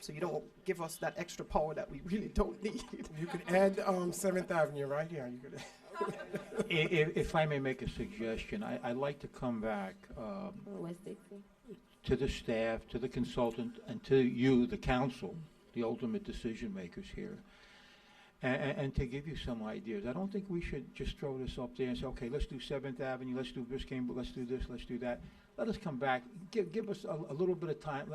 So you don't give us that extra power that we really don't need. You could add 7th Avenue right here. You could. If I may make a suggestion, I'd like to come back West Dixie. to the staff, to the consultant, and to you, the council, the ultimate decision makers here, and to give you some ideas. I don't think we should just throw this up there and say, okay, let's do 7th Avenue, let's do Biscayne, but let's do this, let's do that. Let us come back, give us a little bit of time,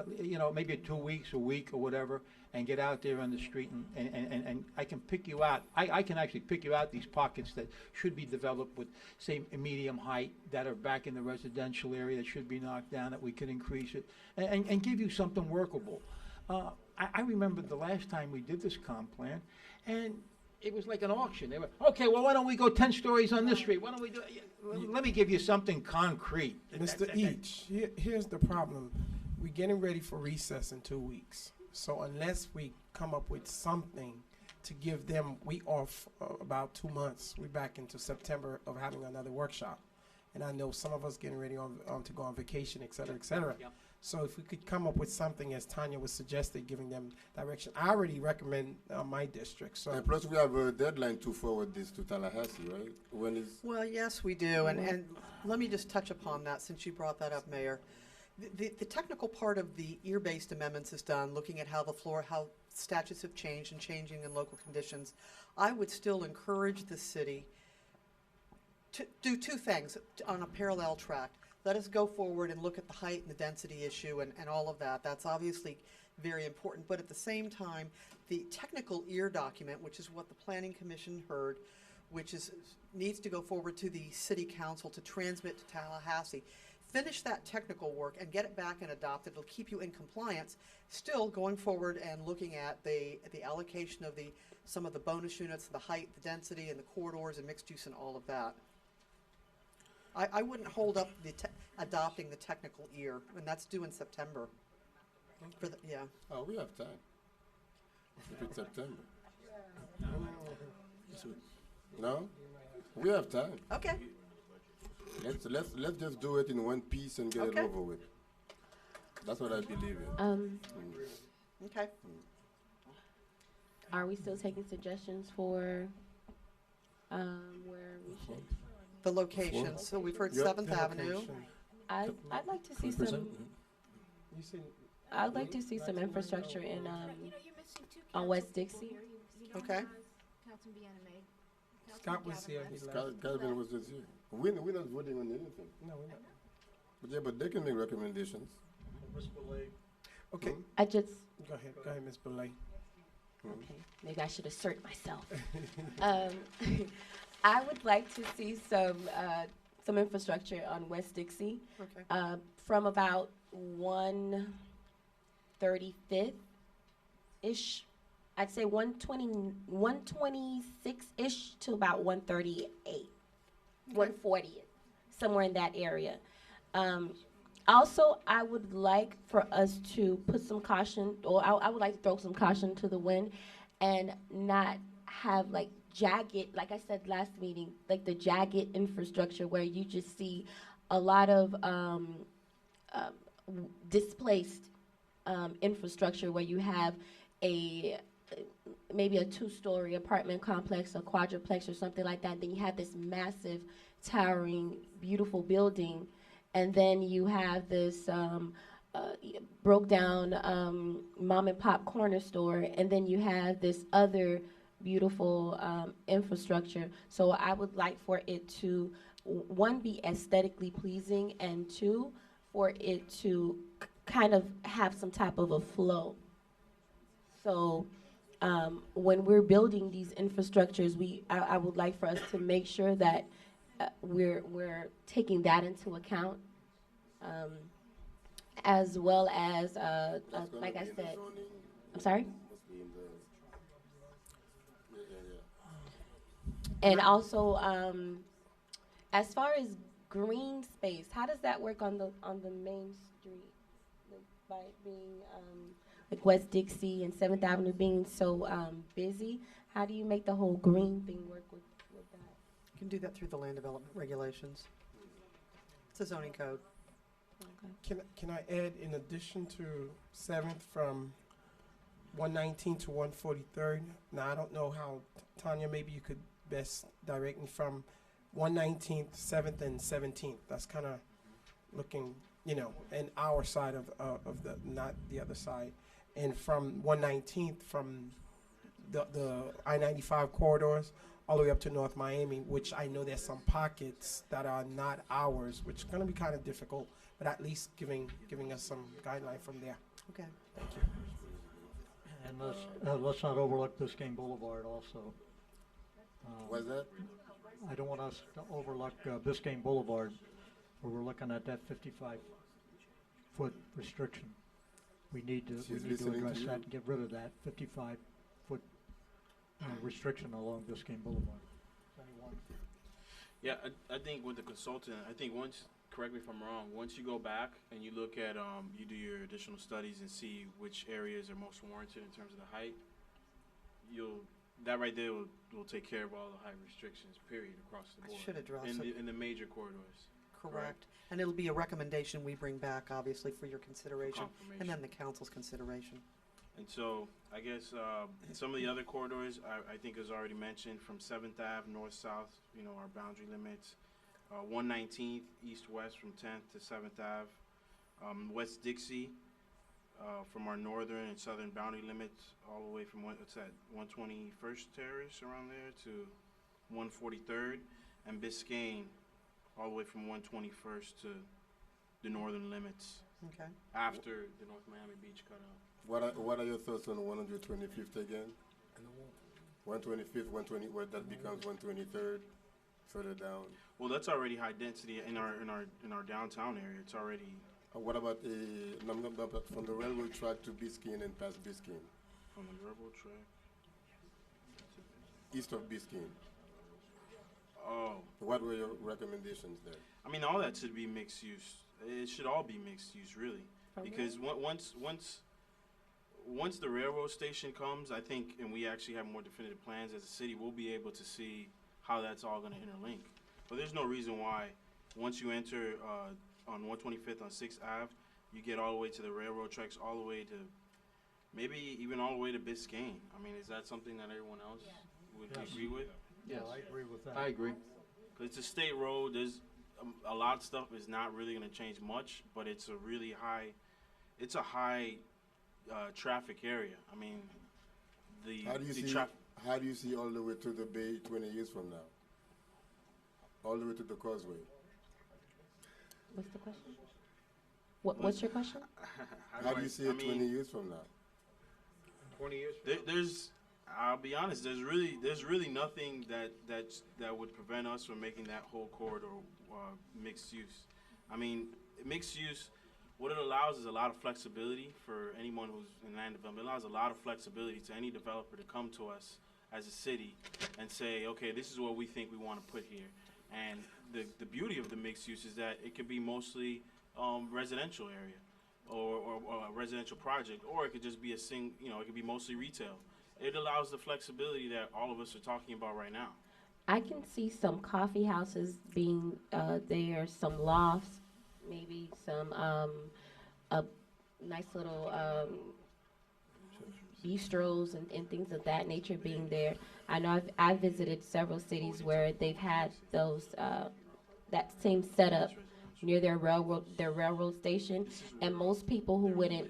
maybe 2 weeks, a week, or whatever, and get out there on the street, and I can pick you out. I can actually pick you out these pockets that should be developed with, say, a medium height, that are back in the residential area that should be knocked down, that we could increase it, and give you something workable. I remember the last time we did this comp plan, and it was like an auction. They were, okay, well, why don't we go 10 stories on this street? Why don't we do, let me give you something concrete. Mr. Each, here's the problem. We're getting ready for recess in 2 weeks. So unless we come up with something to give them, we off about 2 months. We're back into September of having another workshop. And I know some of us getting ready to go on vacation, et cetera, et cetera. Yep. So if we could come up with something, as Tanya was suggested, giving them direction. I already recommend my district. So And plus, we have a deadline to forward this to Tallahassee, right? When is? Well, yes, we do, and let me just touch upon that since you brought that up, Mayor. The technical part of the ear-based amendments is done, looking at how how statutes have changed and changing in local conditions. I would still encourage the city to do two things on a parallel track. Let us go forward and look at the height and the density issue and all of that. That's obviously very important. But at the same time, the technical ear document, which is what the Planning Commission heard, which needs to go forward to the City Council to transmit to Tallahassee. Finish that technical work and get it back and adopt it. It'll keep you in compliance, still going forward and looking at the allocation of some of the bonus units, the height, the density, and the corridors and mixed use and all of that. I wouldn't hold up adopting the technical ear, and that's due in September. Yeah. Oh, we have time. If it's September. soon. No? We have time. Okay. Let's just do it in one piece and get it Okay. over with. That's what I believe in. Okay. Are we still taking suggestions for where we should? The location. So we've heard Yep. 7th Avenue. I'd like to see 20%? some. You said I'd like to see some infrastructure in You know, you're missing two on council West people Dixie. here. You don't Okay. have Councilman Bianame. Scott was here. He left. Calvin was just here. We're not voting on anything. No, we're not. But yeah, but they can make recommendations. Ms. Belay, Okay, I just go ahead, Ms. Belay. okay. Maybe I should assert myself. I would like to see some infrastructure on West Dixie. Okay. From about 135th-ish. I'd say 126-ish to about 138, 140, somewhere in that area. Also, I would like for us to put some caution, or I would like to throw some caution to the wind and not have like jagged, like I said last meeting, like the jagged infrastructure where you just see a lot of displaced infrastructure where you have maybe a 2-story apartment complex, a quadruplex or something like that. Then you have this massive, towering, beautiful building, and then you have this broke down mom and pop corner store, and then you have this other beautiful infrastructure. So I would like for it to, one, be aesthetically pleasing, and two, for it to kind of have some type of a flow. So when we're building these infrastructures, I would like for us to make sure that we're taking that into account, as well as like I said. I'm sorry. And also, as far as green space, how does that work on the main street, by being like West Dixie and 7th Avenue being so busy? How do you make the whole green thing work with that? You can do that through the land development regulations. It's a zoning code. Okay. Can I add, in addition to 7th, from 119 to 143rd? Now, I don't know how, Tanya, maybe you could best direct me from 119th, 7th, and 17th. That's kind of looking, in our side of the, not the other side. And from 119th, from the I-95 corridors, all the way up to North Miami, which I know there's some pockets that are not ours, which is going to be kind of difficult, but at least giving us some guideline from there. Okay. Thank you. and let's not overlook Biscayne Boulevard also. What's that? I don't want us to overlook Biscayne Boulevard, where we're looking at that 55-foot restriction. We need to listening to address you. that and get rid of that 55-foot restriction along Biscayne Boulevard. Anyone? Yeah, I think with the consultant, I think once, correct me if I'm wrong, once you go back and you look at, you do your additional studies and see which areas are most warranted in terms of the height, that right there will take care of all the height restrictions, period, across the I board. should address in it. the major corridors. Correct. And it'll be a recommendation we bring back, obviously, for your consideration, and Confirmation. then the council's consideration. And so, I guess, some of the other corridors, I think is already mentioned, from 7th Ave, north-south, our boundary limits. 119th, east-west, from 10th to 7th Ave. West Dixie, from our northern and southern boundary limits, all the way from, 121st Terrace around there to 143rd. And Biscayne, all the way from 121st to the northern limits, Okay. after the North Miami Beach cutoff. What are your thoughts on 125th again? 125th, 120, where that becomes 123rd, further down. Well, that's already high density in our downtown area. It's already What about from the railroad track to Biscayne and past Biscayne, on the railroad track. east of Biscayne? Oh, What were your recommendations there? I mean, all that should be mixed use. It should all be mixed use, really, because once once the railroad station comes, I think, and we actually have more definitive plans as a city, we'll be able to see how that's all gonna interlink. But there's no reason why, once you enter, on 125th on 6th Ave, you get all the way to the railroad tracks, all the way to, maybe even all the way to Biscayne. I mean, is that something that everyone else would Yes. agree with? Yeah, I agree with that. I agree. Cause it's a state road, there's, a lot of stuff is not really gonna change much, but it's a really high, it's a high, traffic area. I mean, How do you the see, traffic. how do you see all the way to the bay 20 years from now? All the way to the causeway? What's the question? What's your question? How do you see it 20 years from now? 20 years? There's, I'll be honest, there's really nothing that would prevent us from making that whole corridor mixed use. I mean, mixed use, what it allows is a lot of flexibility for anyone who's in land development. It allows a lot of flexibility to any developer to come to us as a city and say, okay, this is what we think we want to put here. And the beauty of the mixed use is that it could be mostly residential area or a residential project, or it could just be it could be mostly retail. It allows the flexibility that all of us are talking about right now. I can see some coffee houses being there, some lofts, maybe some a nice little bistros and things of that nature being there. I know I've visited several cities where they've had those that same setup near their railroad station, and most people who wouldn't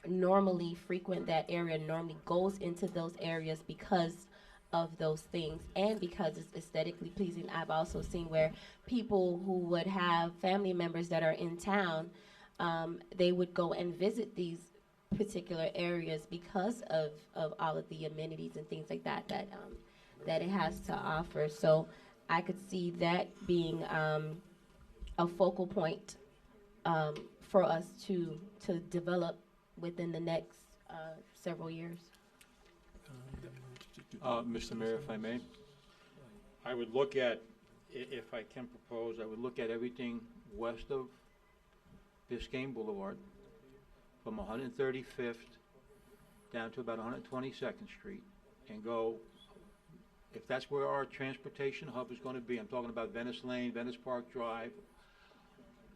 normally frequent that area normally goes into those areas because of those things and because it's aesthetically pleasing. I've also seen where people who would have family members that are in town, they would go and visit these particular areas because of all of the amenities and things like that that it has to offer. So I could see that being a focal point for us to develop within the next several years. Mr. Mayor, if I may, I would look at, if I can propose, I would look at everything west of Biscayne Boulevard, from 135th down to about 122nd Street, and go, if that's where our transportation hub is going to be, I'm talking about Venice Lane, Venice Park Drive,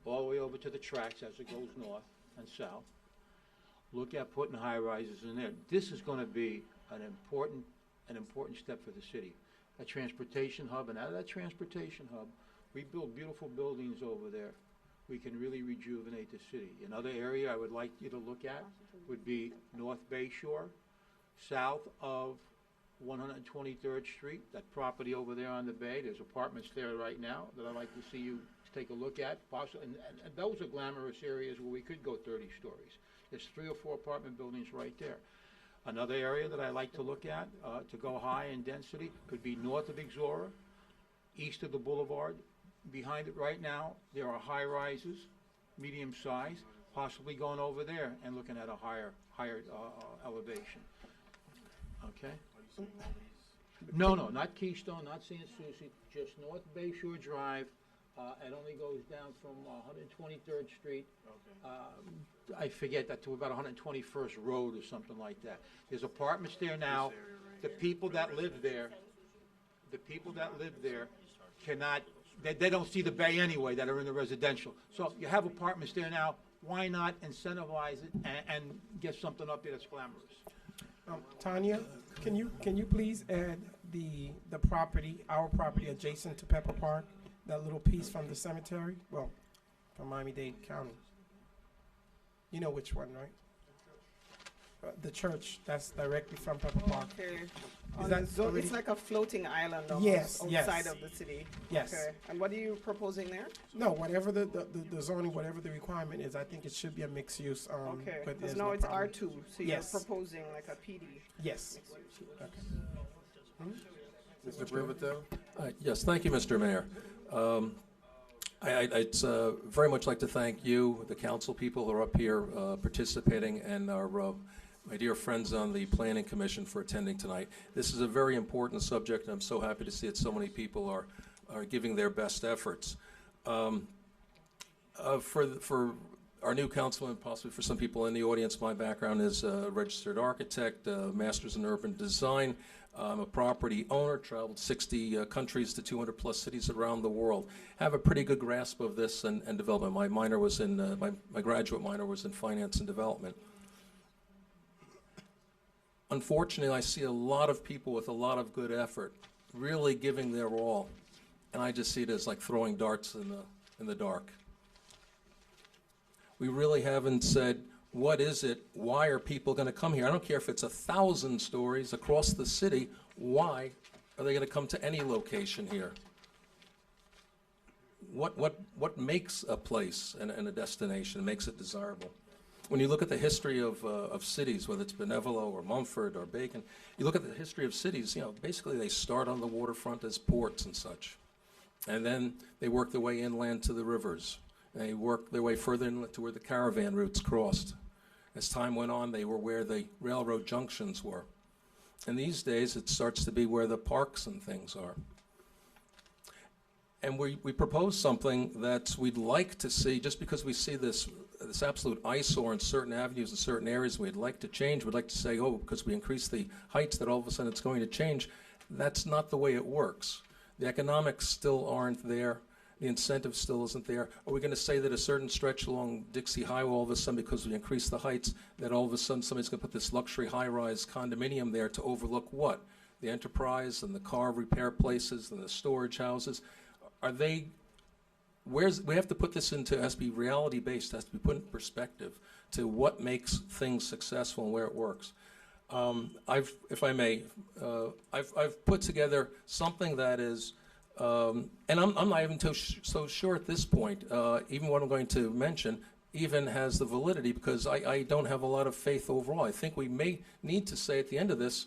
all the way over to the tracks as it goes north and south. Look at putting high rises in there. This is going to be an important step for the city. A transportation hub, and out of that transportation hub, we build beautiful buildings over there. We can really rejuvenate the city. Another area I would like you to look at would be North Bay Shore, south of 123rd Street, that property over there on the bay. There's apartments there right now that I'd like to see you take a look at. And those are glamorous areas where we could go 30 stories. There's 3 or 4 apartment buildings right there. Another area that I like to look at, to go high in density, could be north of Exora, east of the boulevard. Behind it right now, there are high rises, medium size, possibly going over there and looking at a higher elevation. Okay? No, not Keystone, not San Souci, just North Bay Shore Drive. It only goes down from 123rd Street. I forget that, to about 121st Road or something like that. There's apartments there now. The people that live there cannot, they don't see the bay anyway that are in the residential. So you have apartments there now. Why not incentivize it and get something up there that's glamorous? Tanya, can you please add the property, our property adjacent to Pepper Park, that little piece from the cemetery? Well, from Miami-Dade County. You know which one, right? The church that's directly from Pepper Park. Okay. Is that already- It's like a floating island almost Yes, outside yes. of the city. Yes. Okay. And what are you proposing there? No, whatever the zoning, whatever the requirement is, I think it should be a mixed use. Okay, but because there's now no it's problem. R2, so Yes. you're proposing like a PD. Yes. Mr. Privatel? Yes, thank you, Mr. Mayor. I'd very much like to thank you, the council people who are up here participating, and our my dear friends on the Planning Commission for attending tonight. This is a very important subject, and I'm so happy to see that so many people are giving their best efforts. For our new councilman, possibly for some people in the audience, my background is a registered architect, master's in urban design. I'm a property owner, traveled 60 countries to 200 plus cities around the world. Have a pretty good grasp of this and development. My minor was in, my graduate minor was in finance and development. Unfortunately, I see a lot of people with a lot of good effort really giving their all, and I just see it as like throwing darts in the dark. We really haven't said, what is it? Why are people going to come here? I don't care if it's 1,000 stories across the city. Why are they going to come to any location here? What makes a place and a destination, makes it desirable? When you look at the history of cities, whether it's Benevolo or Mumford or Bacon, you look at the history of cities, basically they start on the waterfront as ports and such. And then they work their way inland to the rivers. They work their way further inland to where the caravan routes crossed. As time went on, they were where the railroad junctions were. And these days, it starts to be where the parks and things are. And we propose something that we'd like to see, just because we see this absolute eyesore in certain avenues and certain areas we'd like to change. We'd like to say, oh, because we increase the heights that all of a sudden it's going to change. That's not the way it works. The economics still aren't there. The incentive still isn't there. Are we going to say that a certain stretch along Dixie Highway, all of a sudden, because we increase the heights, that all of a sudden somebody's going to put this luxury high-rise condominium there to overlook what? The enterprise and the car repair places and the storage houses. Are they, we have to put this into, it has to be reality-based, has to be put in perspective to what makes things successful and where it works. If I may, I've put together something that is, and I'm not even so sure at this point, even what I'm going to mention even has the validity, because I don't have a lot of faith overall. I think we may need to say at the end of this,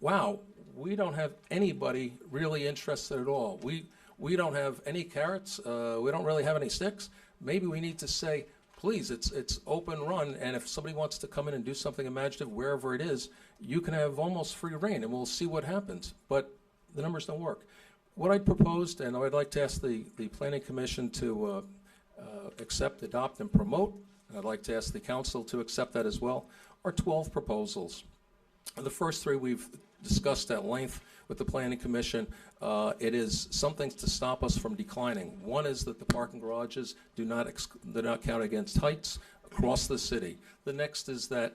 wow, we don't have anybody really interested at all. We don't have any carrots. We don't really have any sticks. Maybe we need to say, please, it's open run, and if somebody wants to come in and do something imaginative wherever it is, you can have almost free reign, and we'll see what happens. But the numbers don't work. What I proposed, and I'd like to ask the Planning Commission to accept, adopt, and promote, and I'd like to ask the Council to accept that as well, are 12 proposals. The first 3 we've discussed at length with the Planning Commission. It is something to stop us from declining. One is that the parking garages do not count against heights across the city. The next is that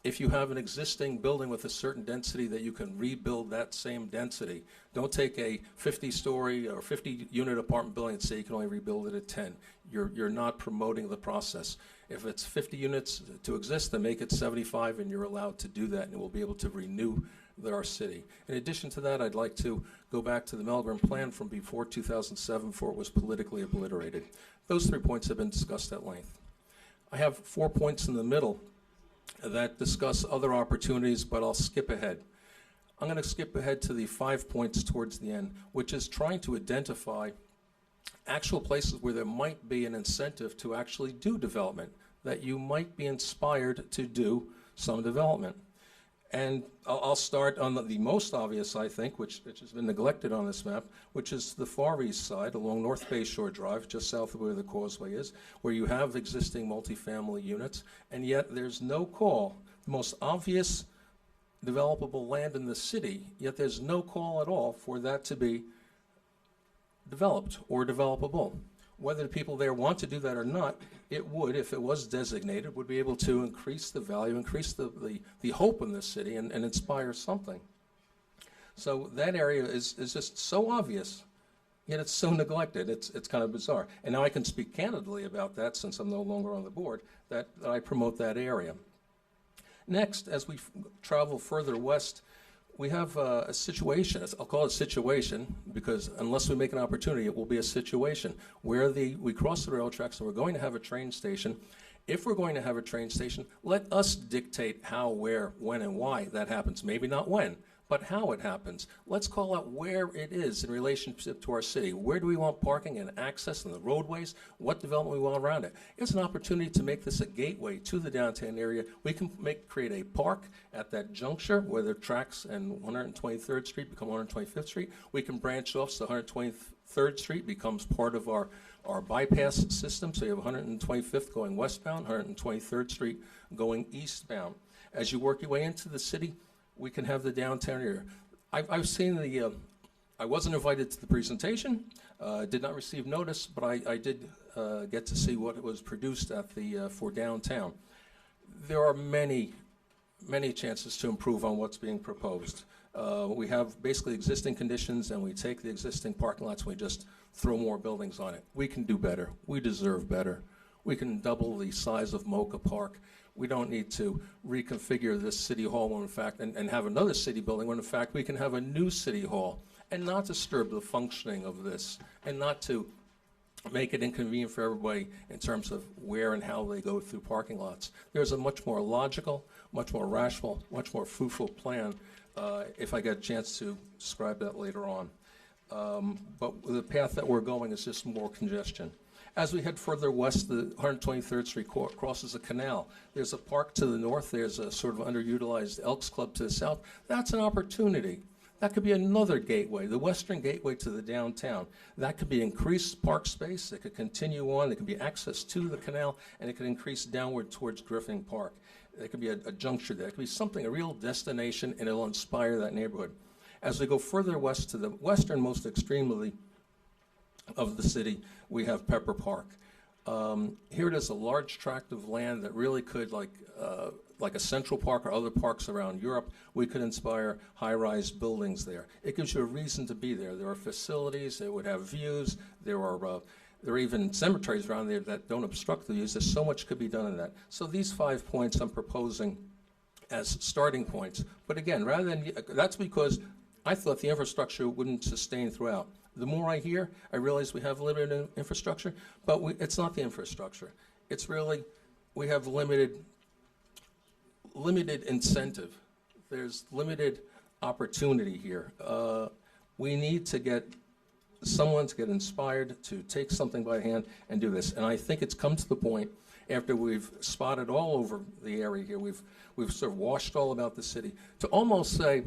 if you have an existing building with a certain density, that you can rebuild that same density. Don't take a 50-story or 50-unit apartment building and say you can only rebuild it at 10. You're not promoting the process. If it's 50 units to exist, then make it 75, and you're allowed to do that, and we'll be able to renew our city. In addition to that, I'd like to go back to the Melbourne Plan from before 2007, before it was politically obliterated. Those 3 points have been discussed at length. I have 4 points in the middle that discuss other opportunities, but I'll skip ahead. I'm going to skip ahead to the 5 points towards the end, which is trying to identify actual places where there might be an incentive to actually do development, that you might be inspired to do some development. And I'll start on the most obvious, I think, which has been neglected on this map, which is the far east side along North Bay Shore Drive, just south of where the causeway is, where you have existing multifamily units, and yet there's no call. The most obvious developable land in the city, yet there's no call at all for that to be developed or developable. Whether the people there want to do that or not, it would, if it was designated, would be able to increase the value, increase the hope in this city, and inspire something. So that area is just so obvious, yet it's so neglected. It's kind of bizarre. And now I can speak candidly about that, since I'm no longer on the board, that I promote that area. Next, as we travel further west, we have a situation. I'll call it a situation, because unless we make an opportunity, it will be a situation where we cross the rail tracks and we're going to have a train station. If we're going to have a train station, let us dictate how, where, when, and why that happens. Maybe not when, but how it happens. Let's call out where it is in relationship to our city. Where do we want parking and access and the roadways? What development we want around it? It's an opportunity to make this a gateway to the downtown area. We can create a park at that juncture where the tracks and 123rd Street become 125th Street. We can branch off so 123rd 123rd Street becomes part of our bypass system. So you have 125th going westbound, 123rd Street going eastbound. As you work your way into the city, we can have the downtown area. I've seen the, I wasn't invited to the presentation, did not receive notice, but I did get to see what was produced at the, for downtown. There are many chances to improve on what's being proposed. We have basically existing conditions, and we take the existing parking lots and we just throw more buildings on it. We can do better. We deserve better. We can double the size of Mocha Park. We don't need to reconfigure this city hall when in fact, and have another city building when in fact we can have a new city hall and not disturb the functioning of this and not to make it inconvenient for everybody in terms of where and how they go through parking lots. There's a much more logical, much more rational, much more fruitful plan if I get a chance to describe that later on. But the path that we're going is just more congestion. As we head further west, the 123rd Street crosses a canal. There's a park to the north. There's a sort of underutilized Elks Club to the south. That's an opportunity. That could be another gateway, the western gateway to the downtown. That could be increased park space. It could continue on. There could be access to the canal, and it could increase downward towards Griffin Park. There could be a juncture there. It could be something, a real destination, and it'll inspire that neighborhood. As we go further west to the westernmost extreme of the city, we have Pepper Park. Here it is, a large tract of land that really could, like a Central Park or other parks around Europe, we could inspire high-rise buildings there. It gives you a reason to be there. There are facilities, it would have views, there are even cemeteries around there that don't obstruct the views. There's so much could be done in that. So these 5 points I'm proposing as starting points. But again, rather than, that's because I thought the infrastructure wouldn't sustain throughout. The more I hear, I realize we have limited infrastructure, but it's not the infrastructure. It's really, we have limited incentive. There's limited opportunity here. We need to get someone to get inspired to take something by hand and do this. And I think it's come to the point after we've spotted all over the area here, we've sort of washed all about the city, to almost say,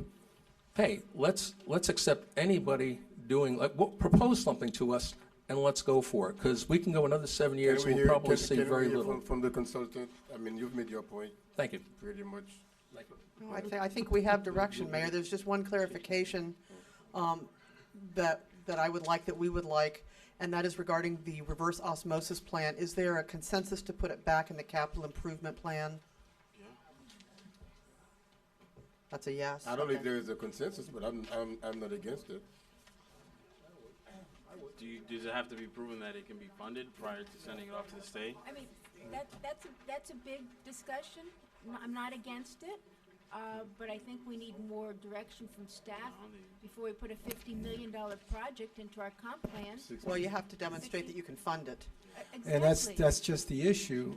hey, let's accept anybody doing, propose something to us and let's go for it, because we can go another 7 years and we'll probably see very little. From the consultant, I mean, you've made your point. Thank you. Pretty much. Thank you. No, I think we have direction, Mayor. There's just one clarification that I would like, that we would like, and that is regarding the reverse osmosis plan. Is there a consensus to put it back in the capital improvement plan? That's a yes. I don't know if there is a consensus, but I'm not against it. Does it have to be proven that it can be funded prior to sending it off to the state? I mean, that's a big discussion. I'm not against it, but I think we need more direction from staff before we put a $50 million project into our comp plan. Well, you have to demonstrate that you can fund it. Exactly. And that's just the issue.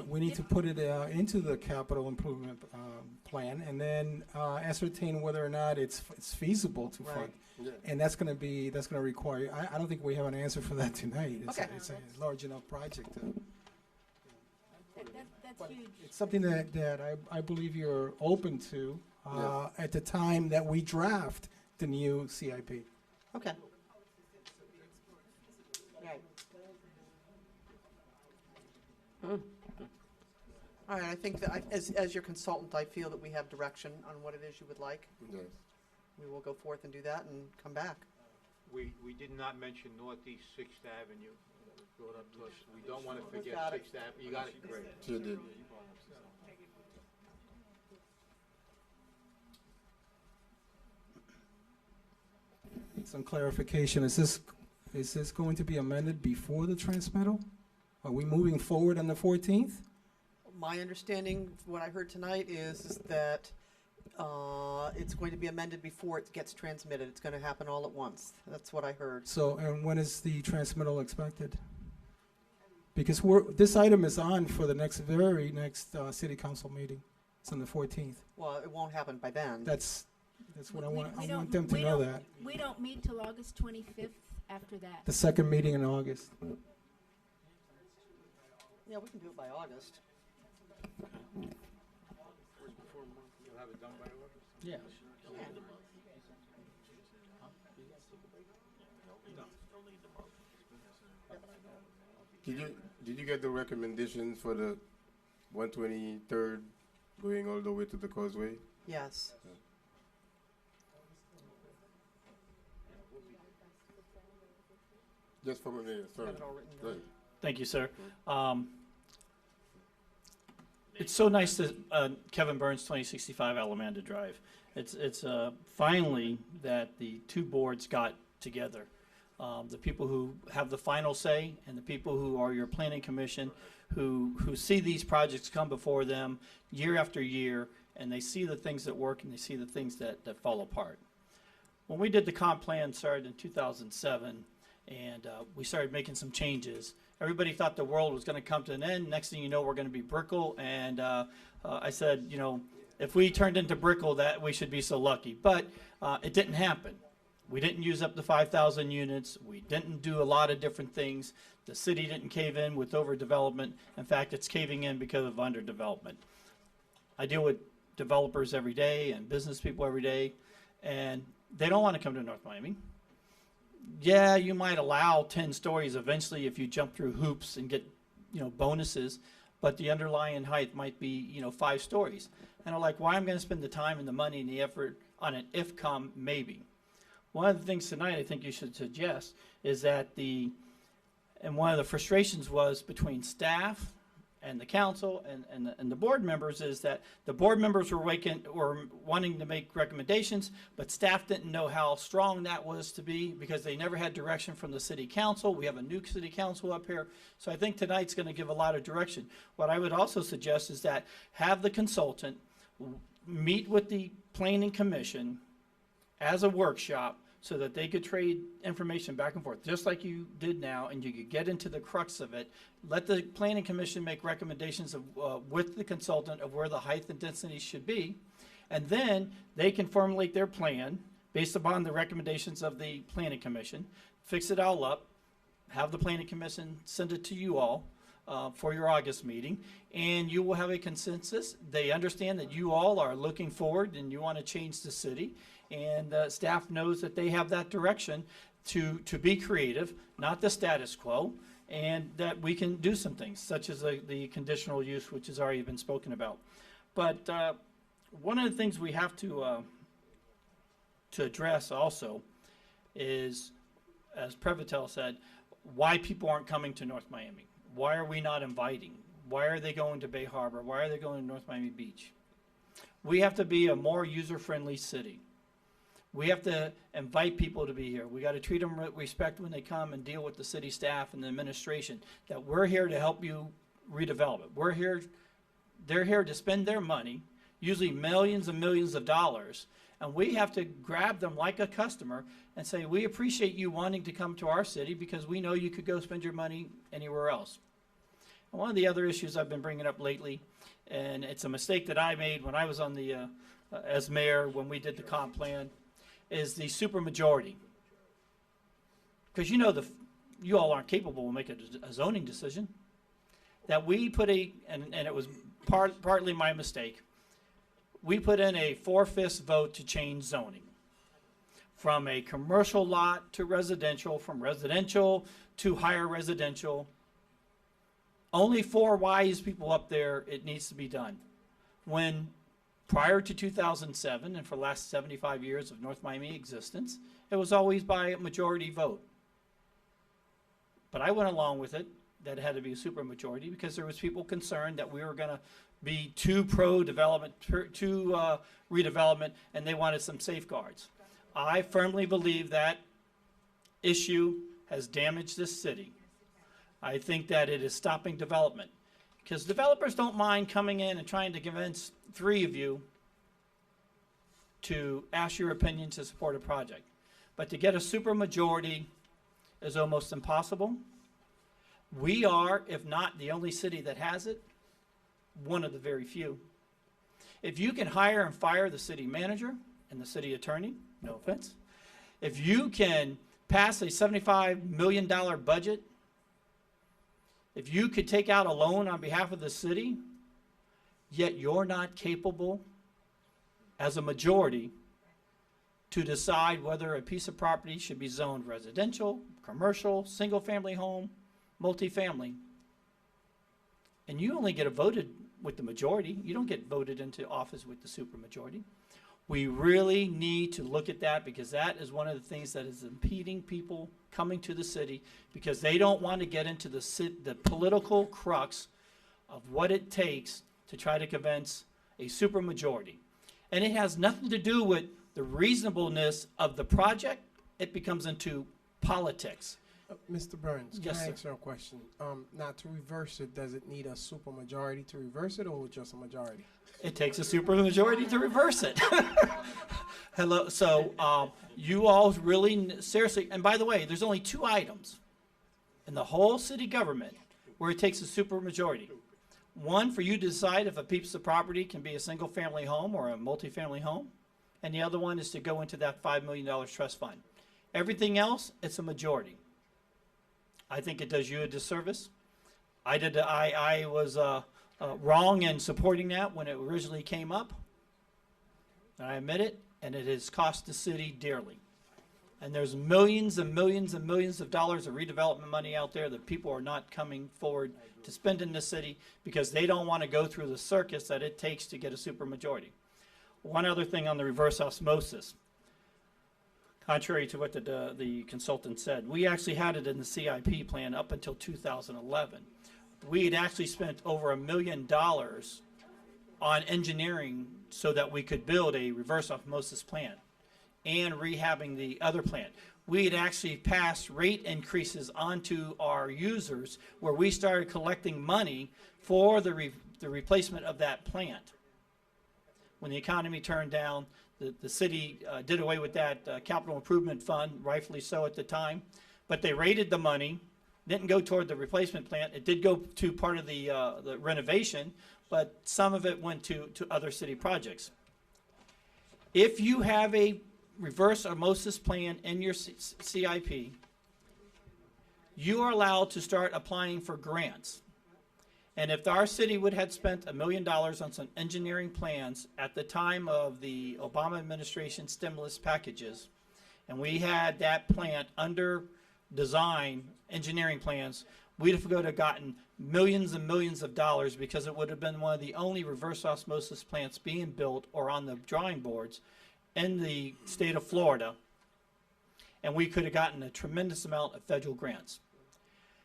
We need to put it into the capital improvement plan, and then ascertain whether or not it's feasible to fund. Yeah. And that's going to require. I don't think we have an answer for that tonight. It's, Okay. it's a large enough project. That's huge. It's something that I believe you're open to at the time that we draft the new CIP. Okay. Right. All right, I think that as your consultant, I feel that we have direction on what it is you would like. Yes. We will go forth and do that and come back. We did not mention Northeast 6th Avenue. Brought up to us. We don't want to forget got it. 6th Avenue. You got it? Great. She did. Some clarification. Is this going to be amended before the transmittal? Are we moving forward on the 14th? My understanding, what I heard tonight is that it's going to be amended before it gets transmitted. It's going to happen all at once. That's what I heard. So, and when is the transmittal expected? Because this item is on for the very next city council meeting. It's on the 14th. Well, it won't happen by then. That's what I want. We I want don't- them to know that. We don't meet till August 25th after that. The second meeting in August. Yeah, we can do it by August. You'll have it done by August? Yeah. Did you get the recommendations for the 123rd going all the way to the causeway? Yes. Just from a minute, sorry. Have it all written Go down. ahead. Thank you, sir. It's so nice that Kevin Burns, 2065 Alamanda Drive. It's finally that the two boards got together. The people who have the final say and the people who are your planning commission, who see these projects come before them year after year, and they see the things that work and they see the things that fall apart. When we did the comp plan, started in 2007, and we started making some changes. Everybody thought the world was going to come to an end. Next thing you know, we're going to be Brickell. And I said, you know, if we turned into Brickell, that we should be so lucky. But it didn't happen. We didn't use up the 5,000 units. We didn't do a lot of different things. The city didn't cave in with overdevelopment. In fact, it's caving in because of underdevelopment. I deal with developers every day and business people every day, and they don't want to come to North Miami. Yeah, you might allow 10 stories eventually if you jump through hoops and get, you know, bonuses, but the underlying height might be, you know, 5 stories. And I'm like, why am I going to spend the time and the money and the effort on an if come maybe? One of the things tonight I think you should suggest is that one of the frustrations was between staff and the council and the board members is that the board members were wanting to make recommendations, but staff didn't know how strong that was to be because they never had direction from the city council. We have a new city council up here, so I think tonight's going to give a lot of direction. What I would also suggest is that have the consultant meet with the planning commission as a workshop so that they could trade information back and forth, just like you did now, and you could get into the crux of it. Let the planning commission make recommendations with the consultant of where the height and density should be, and then they can formulate their plan based upon the recommendations of the planning commission, fix it all up, have the planning commission send it to you all for your August meeting, and you will have a consensus. They understand that you all are looking forward and you want to change the city, and staff knows that they have that direction to be creative, not the status quo, and that we can do some things, such as the conditional use, which has already been spoken about. But one of the things we have to address also is, as Previtel said, why people aren't coming to North Miami. Why are we not inviting? Why are they going to Bay Harbor? Why are they going to North Miami Beach? We have to be a more user-friendly city. We have to invite people to be here. We got to treat them with respect when they come and deal with the city staff and the administration, that we're here to help you redevelop it. They're here to spend their money, usually millions and millions of dollars, and we have to grab them like a customer and say, we appreciate you wanting to come to our city because we know you could go spend your money anywhere else. And one of the other issues I've been bringing up lately, and it's a mistake that I made when I was on the, as mayor, when we did the comp plan, is the supermajority. Because you know you all aren't capable of making a zoning decision. That we put and it was partly my mistake, we put in a 4/5 vote to change zoning. From a commercial lot to residential, from residential to higher residential. Only 4 wise people up there, it needs to be done. When prior to 2007, and for the last 75 years of North Miami existence, it was always by a majority vote. But I went along with it, that it had to be a supermajority, because there was people concerned that we were going to be too pro-development, too redevelopment, and they wanted some safeguards. I firmly believe that issue has damaged this city. I think that it is stopping development, because developers don't mind coming in and trying to convince 3 of you to ask your opinion to support a project. But to get a supermajority is almost impossible. We are, if not the only city that has it, one of the very few. If you can hire and fire the city manager and the city attorney, no offense, if you can pass a $75 million budget, if you could take out a loan on behalf of the city, yet you're not capable as a majority to decide whether a piece of property should be zoned residential, commercial, single-family home, multifamily, and you only get voted with the majority, you don't get voted into office with the supermajority. We really need to look at that, because that is one of the things that is impeding people coming to the city, because they don't want to get into the political crux of what it takes to try to convince a supermajority. And it has nothing to do with the reasonableness of the project. It becomes into politics. Mr. Burns, Yes, can I sir. ask you a question? Now, to reverse it, does it need a supermajority to reverse it, or just a majority? It takes a supermajority to reverse it. Hello, so you all really seriously, and by the way, there's only 2 items in the whole city government where it takes a supermajority. One, for you to decide if a piece of property can be a single-family home or a multifamily home, and the other one is to go into that $5 million trust fund. Everything else, it's a majority. I think it does you a disservice. I was wrong in supporting that when it originally came up. And I admit it, and it has cost the city dearly. And there's millions and millions and millions of dollars of redevelopment money out there that people are not coming forward to spend in the city because they don't want to go through the circus that it takes to get a supermajority. One other thing on the reverse osmosis. Contrary to what the consultant said, we actually had it in the CIP plan up until 2011. We had actually spent over $1 million on engineering so that we could build a reverse osmosis plant and rehabbing the other plant. We had actually passed rate increases onto our users where we started collecting money for the replacement of that plant. When the economy turned down, the city did away with that capital improvement fund, rightfully so at the time, but they rated the money, didn't go toward the replacement plant. It did go to part of the renovation, but some of it went to other city projects. If you have a reverse osmosis plan in your CIP, you are allowed to start applying for grants. And if our city would have spent $1 million on some engineering plans at the time of the Obama administration stimulus packages, and we had that plant under design engineering plans, we'd have gotten millions and millions of dollars, because it would have been one of the only reverse osmosis plants being built or on the drawing boards in the state of Florida, and we could have gotten a tremendous amount of federal grants.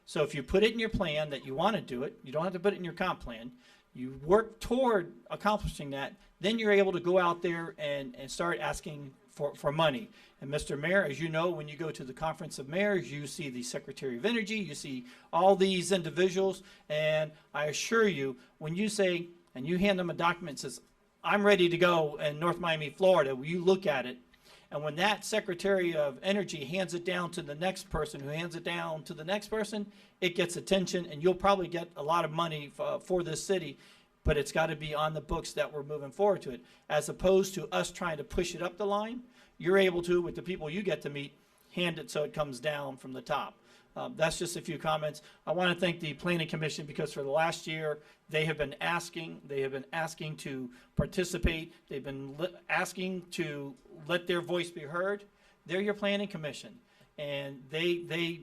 So if you put it in your plan that you want to do it, you don't have to put it in your comp plan, you work toward accomplishing that, then you're able to go out there and start asking for money. And Mr. Mayor, as you know, when you go to the Conference of Mayors, you see the Secretary of Energy, you see all these individuals, and I assure you, when you say, and you hand them a document that says, I'm ready to go in North Miami, Florida, you look at it, and when that Secretary of Energy hands it down to the next person, who hands it down to the next person, it gets attention, and you'll probably get a lot of money for this city, but it's got to be on the books that we're moving forward to it. As opposed to us trying to push it up the line, you're able to, with the people you get to meet, hand it so it comes down from the top. That's just a few comments. I want to thank the Planning Commission, because for the last year, they have been asking to participate. They've been asking to let their voice be heard. They're your Planning Commission, and they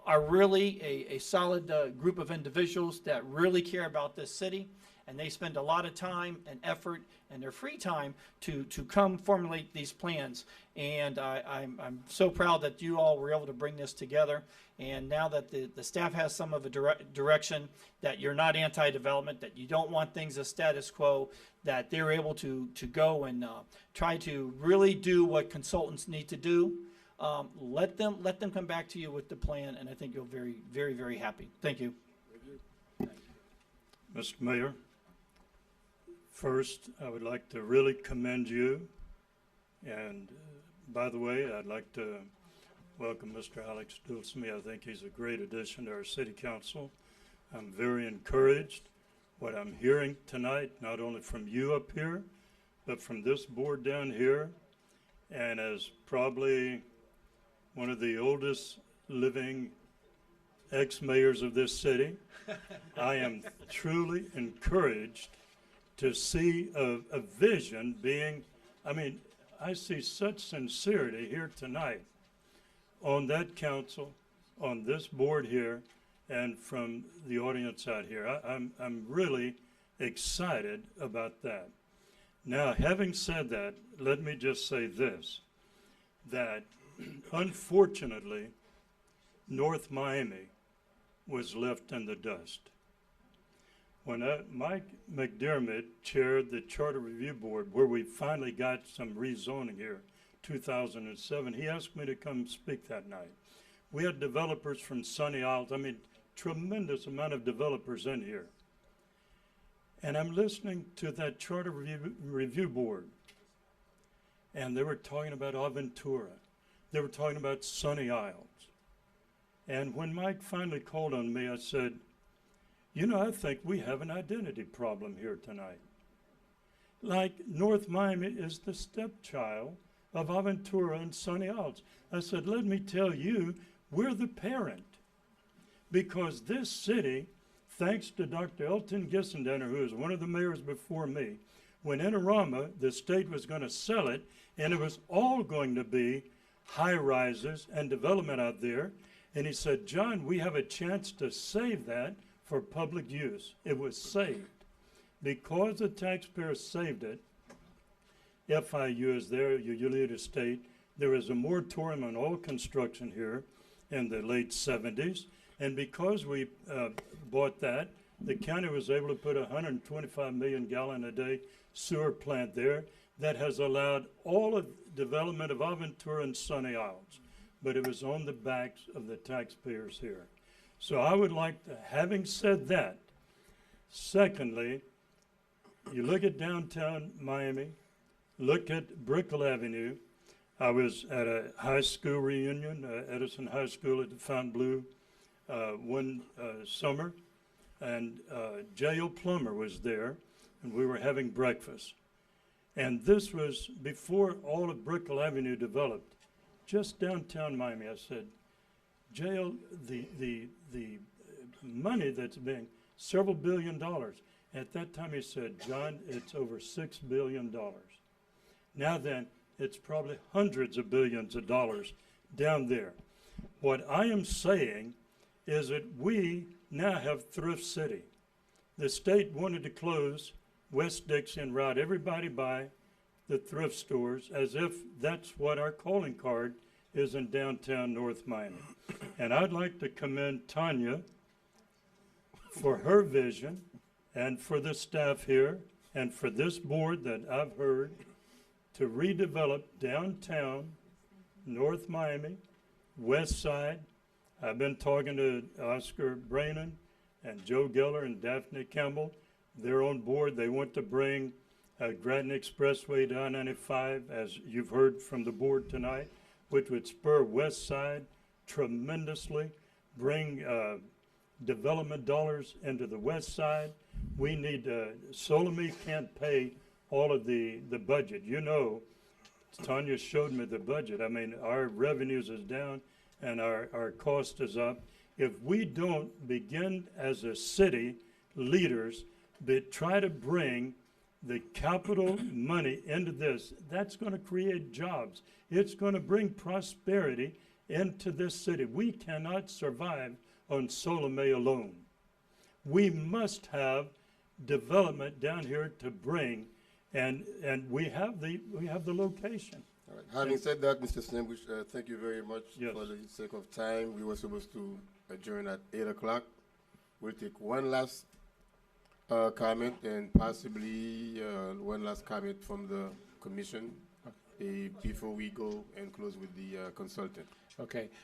are really a solid group of individuals that really care about this city, and they spend a lot of time and effort and their free time to come formulate these plans. And I'm so proud that you all were able to bring this together. And now that the staff has some of a direction, that you're not anti-development, that you don't want things as status quo, that they're able to go and try to really do what consultants need to do. Let them come back to you with the plan, and I think you'll be very, very, very happy. Thank you. Mr. Mayor, first, I would like to really commend you. And by the way, I'd like to welcome Mr. Alex Dulcimi. I think he's a great addition to our city council. I'm very encouraged what I'm hearing tonight, not only from you up here, but from this board down here. And as probably one of the oldest living ex-mayors of this city, I am truly encouraged to see a vision being, I mean, I see such sincerity here tonight on that council, on this board here, and from the audience out here. I'm really excited about that. Now, having said that, let me just say this, that unfortunately, North Miami was left in the dust. When Mike McDermott chaired the Charter Review Board, where we finally got some rezoning here, 2007, he asked me to come speak that night. We had developers from Sunny Isles, tremendous amount of developers in here. And I'm listening to that Charter Review Board, and they were talking about Aventura. They were talking about Sunny Isles. And when Mike finally called on me, I said, you know, I think we have an identity problem here tonight. Like North Miami is the stepchild of Aventura and Sunny Isles. I said, let me tell you, we're the parent. Because this city, thanks to Dr. Elton Gissendenner, who was one of the mayors before me, when Inarama, the state was going to sell it, and it was all going to be high-rises and development out there. And he said, John, we have a chance to save that for public use. It was saved. Because the taxpayers saved it, FIU is there, Ulita State. There was a moratorium on all construction here in the late 70s. And because we bought that, the county was able to put a 125 million gallon a day sewer plant there that has allowed all of development of Aventura and Sunny Isles. But it was on the backs of the taxpayers here. So I would like to, having said that, secondly, you look at downtown Miami, look at Brickell Avenue. I was at a high school reunion, Edison High School at the Fontainebleau, one summer, and J.O. Plummer was there, and we were having breakfast. And this was before all of Brickell Avenue developed, just downtown Miami. I said, J.O., the money that's being several $1 billion. At that time he said, John, it's over $6 billion. Now then, it's probably hundreds of billions of dollars down there. What I am saying is that we now have Thrift City. The state wanted to close West Dixie and route everybody by the thrift stores as if that's what our calling card is in downtown North Miami. And I'd like to commend Tanya for her vision and for the staff here and for this board that I've heard to redevelop downtown North Miami, West Side. I've been talking to Oscar Brannon and Joe Geller and Daphne Campbell. They're on board. They want to bring Grattan Expressway to I-95, as you've heard from the board tonight, which would spur West Side tremendously, bring development dollars into the West Side. We need, Solomie can't pay all of the budget. You know, Tanya showed me the budget. I mean, our revenues is down and our cost is up. If we don't begin as a city leaders, but try to bring the capital money into this, that's going to create jobs. It's going to bring prosperity into this city. We cannot survive on Solomie alone. We must have development down here to bring, and we have the location. All right. Having said that, Mr. Sandwich, thank you very much. Yes. For the sake of time. We were supposed to adjourn at 8 o'clock. We'll take one last comment and possibly one last comment from the commission before we go and close with the consultant. Okay.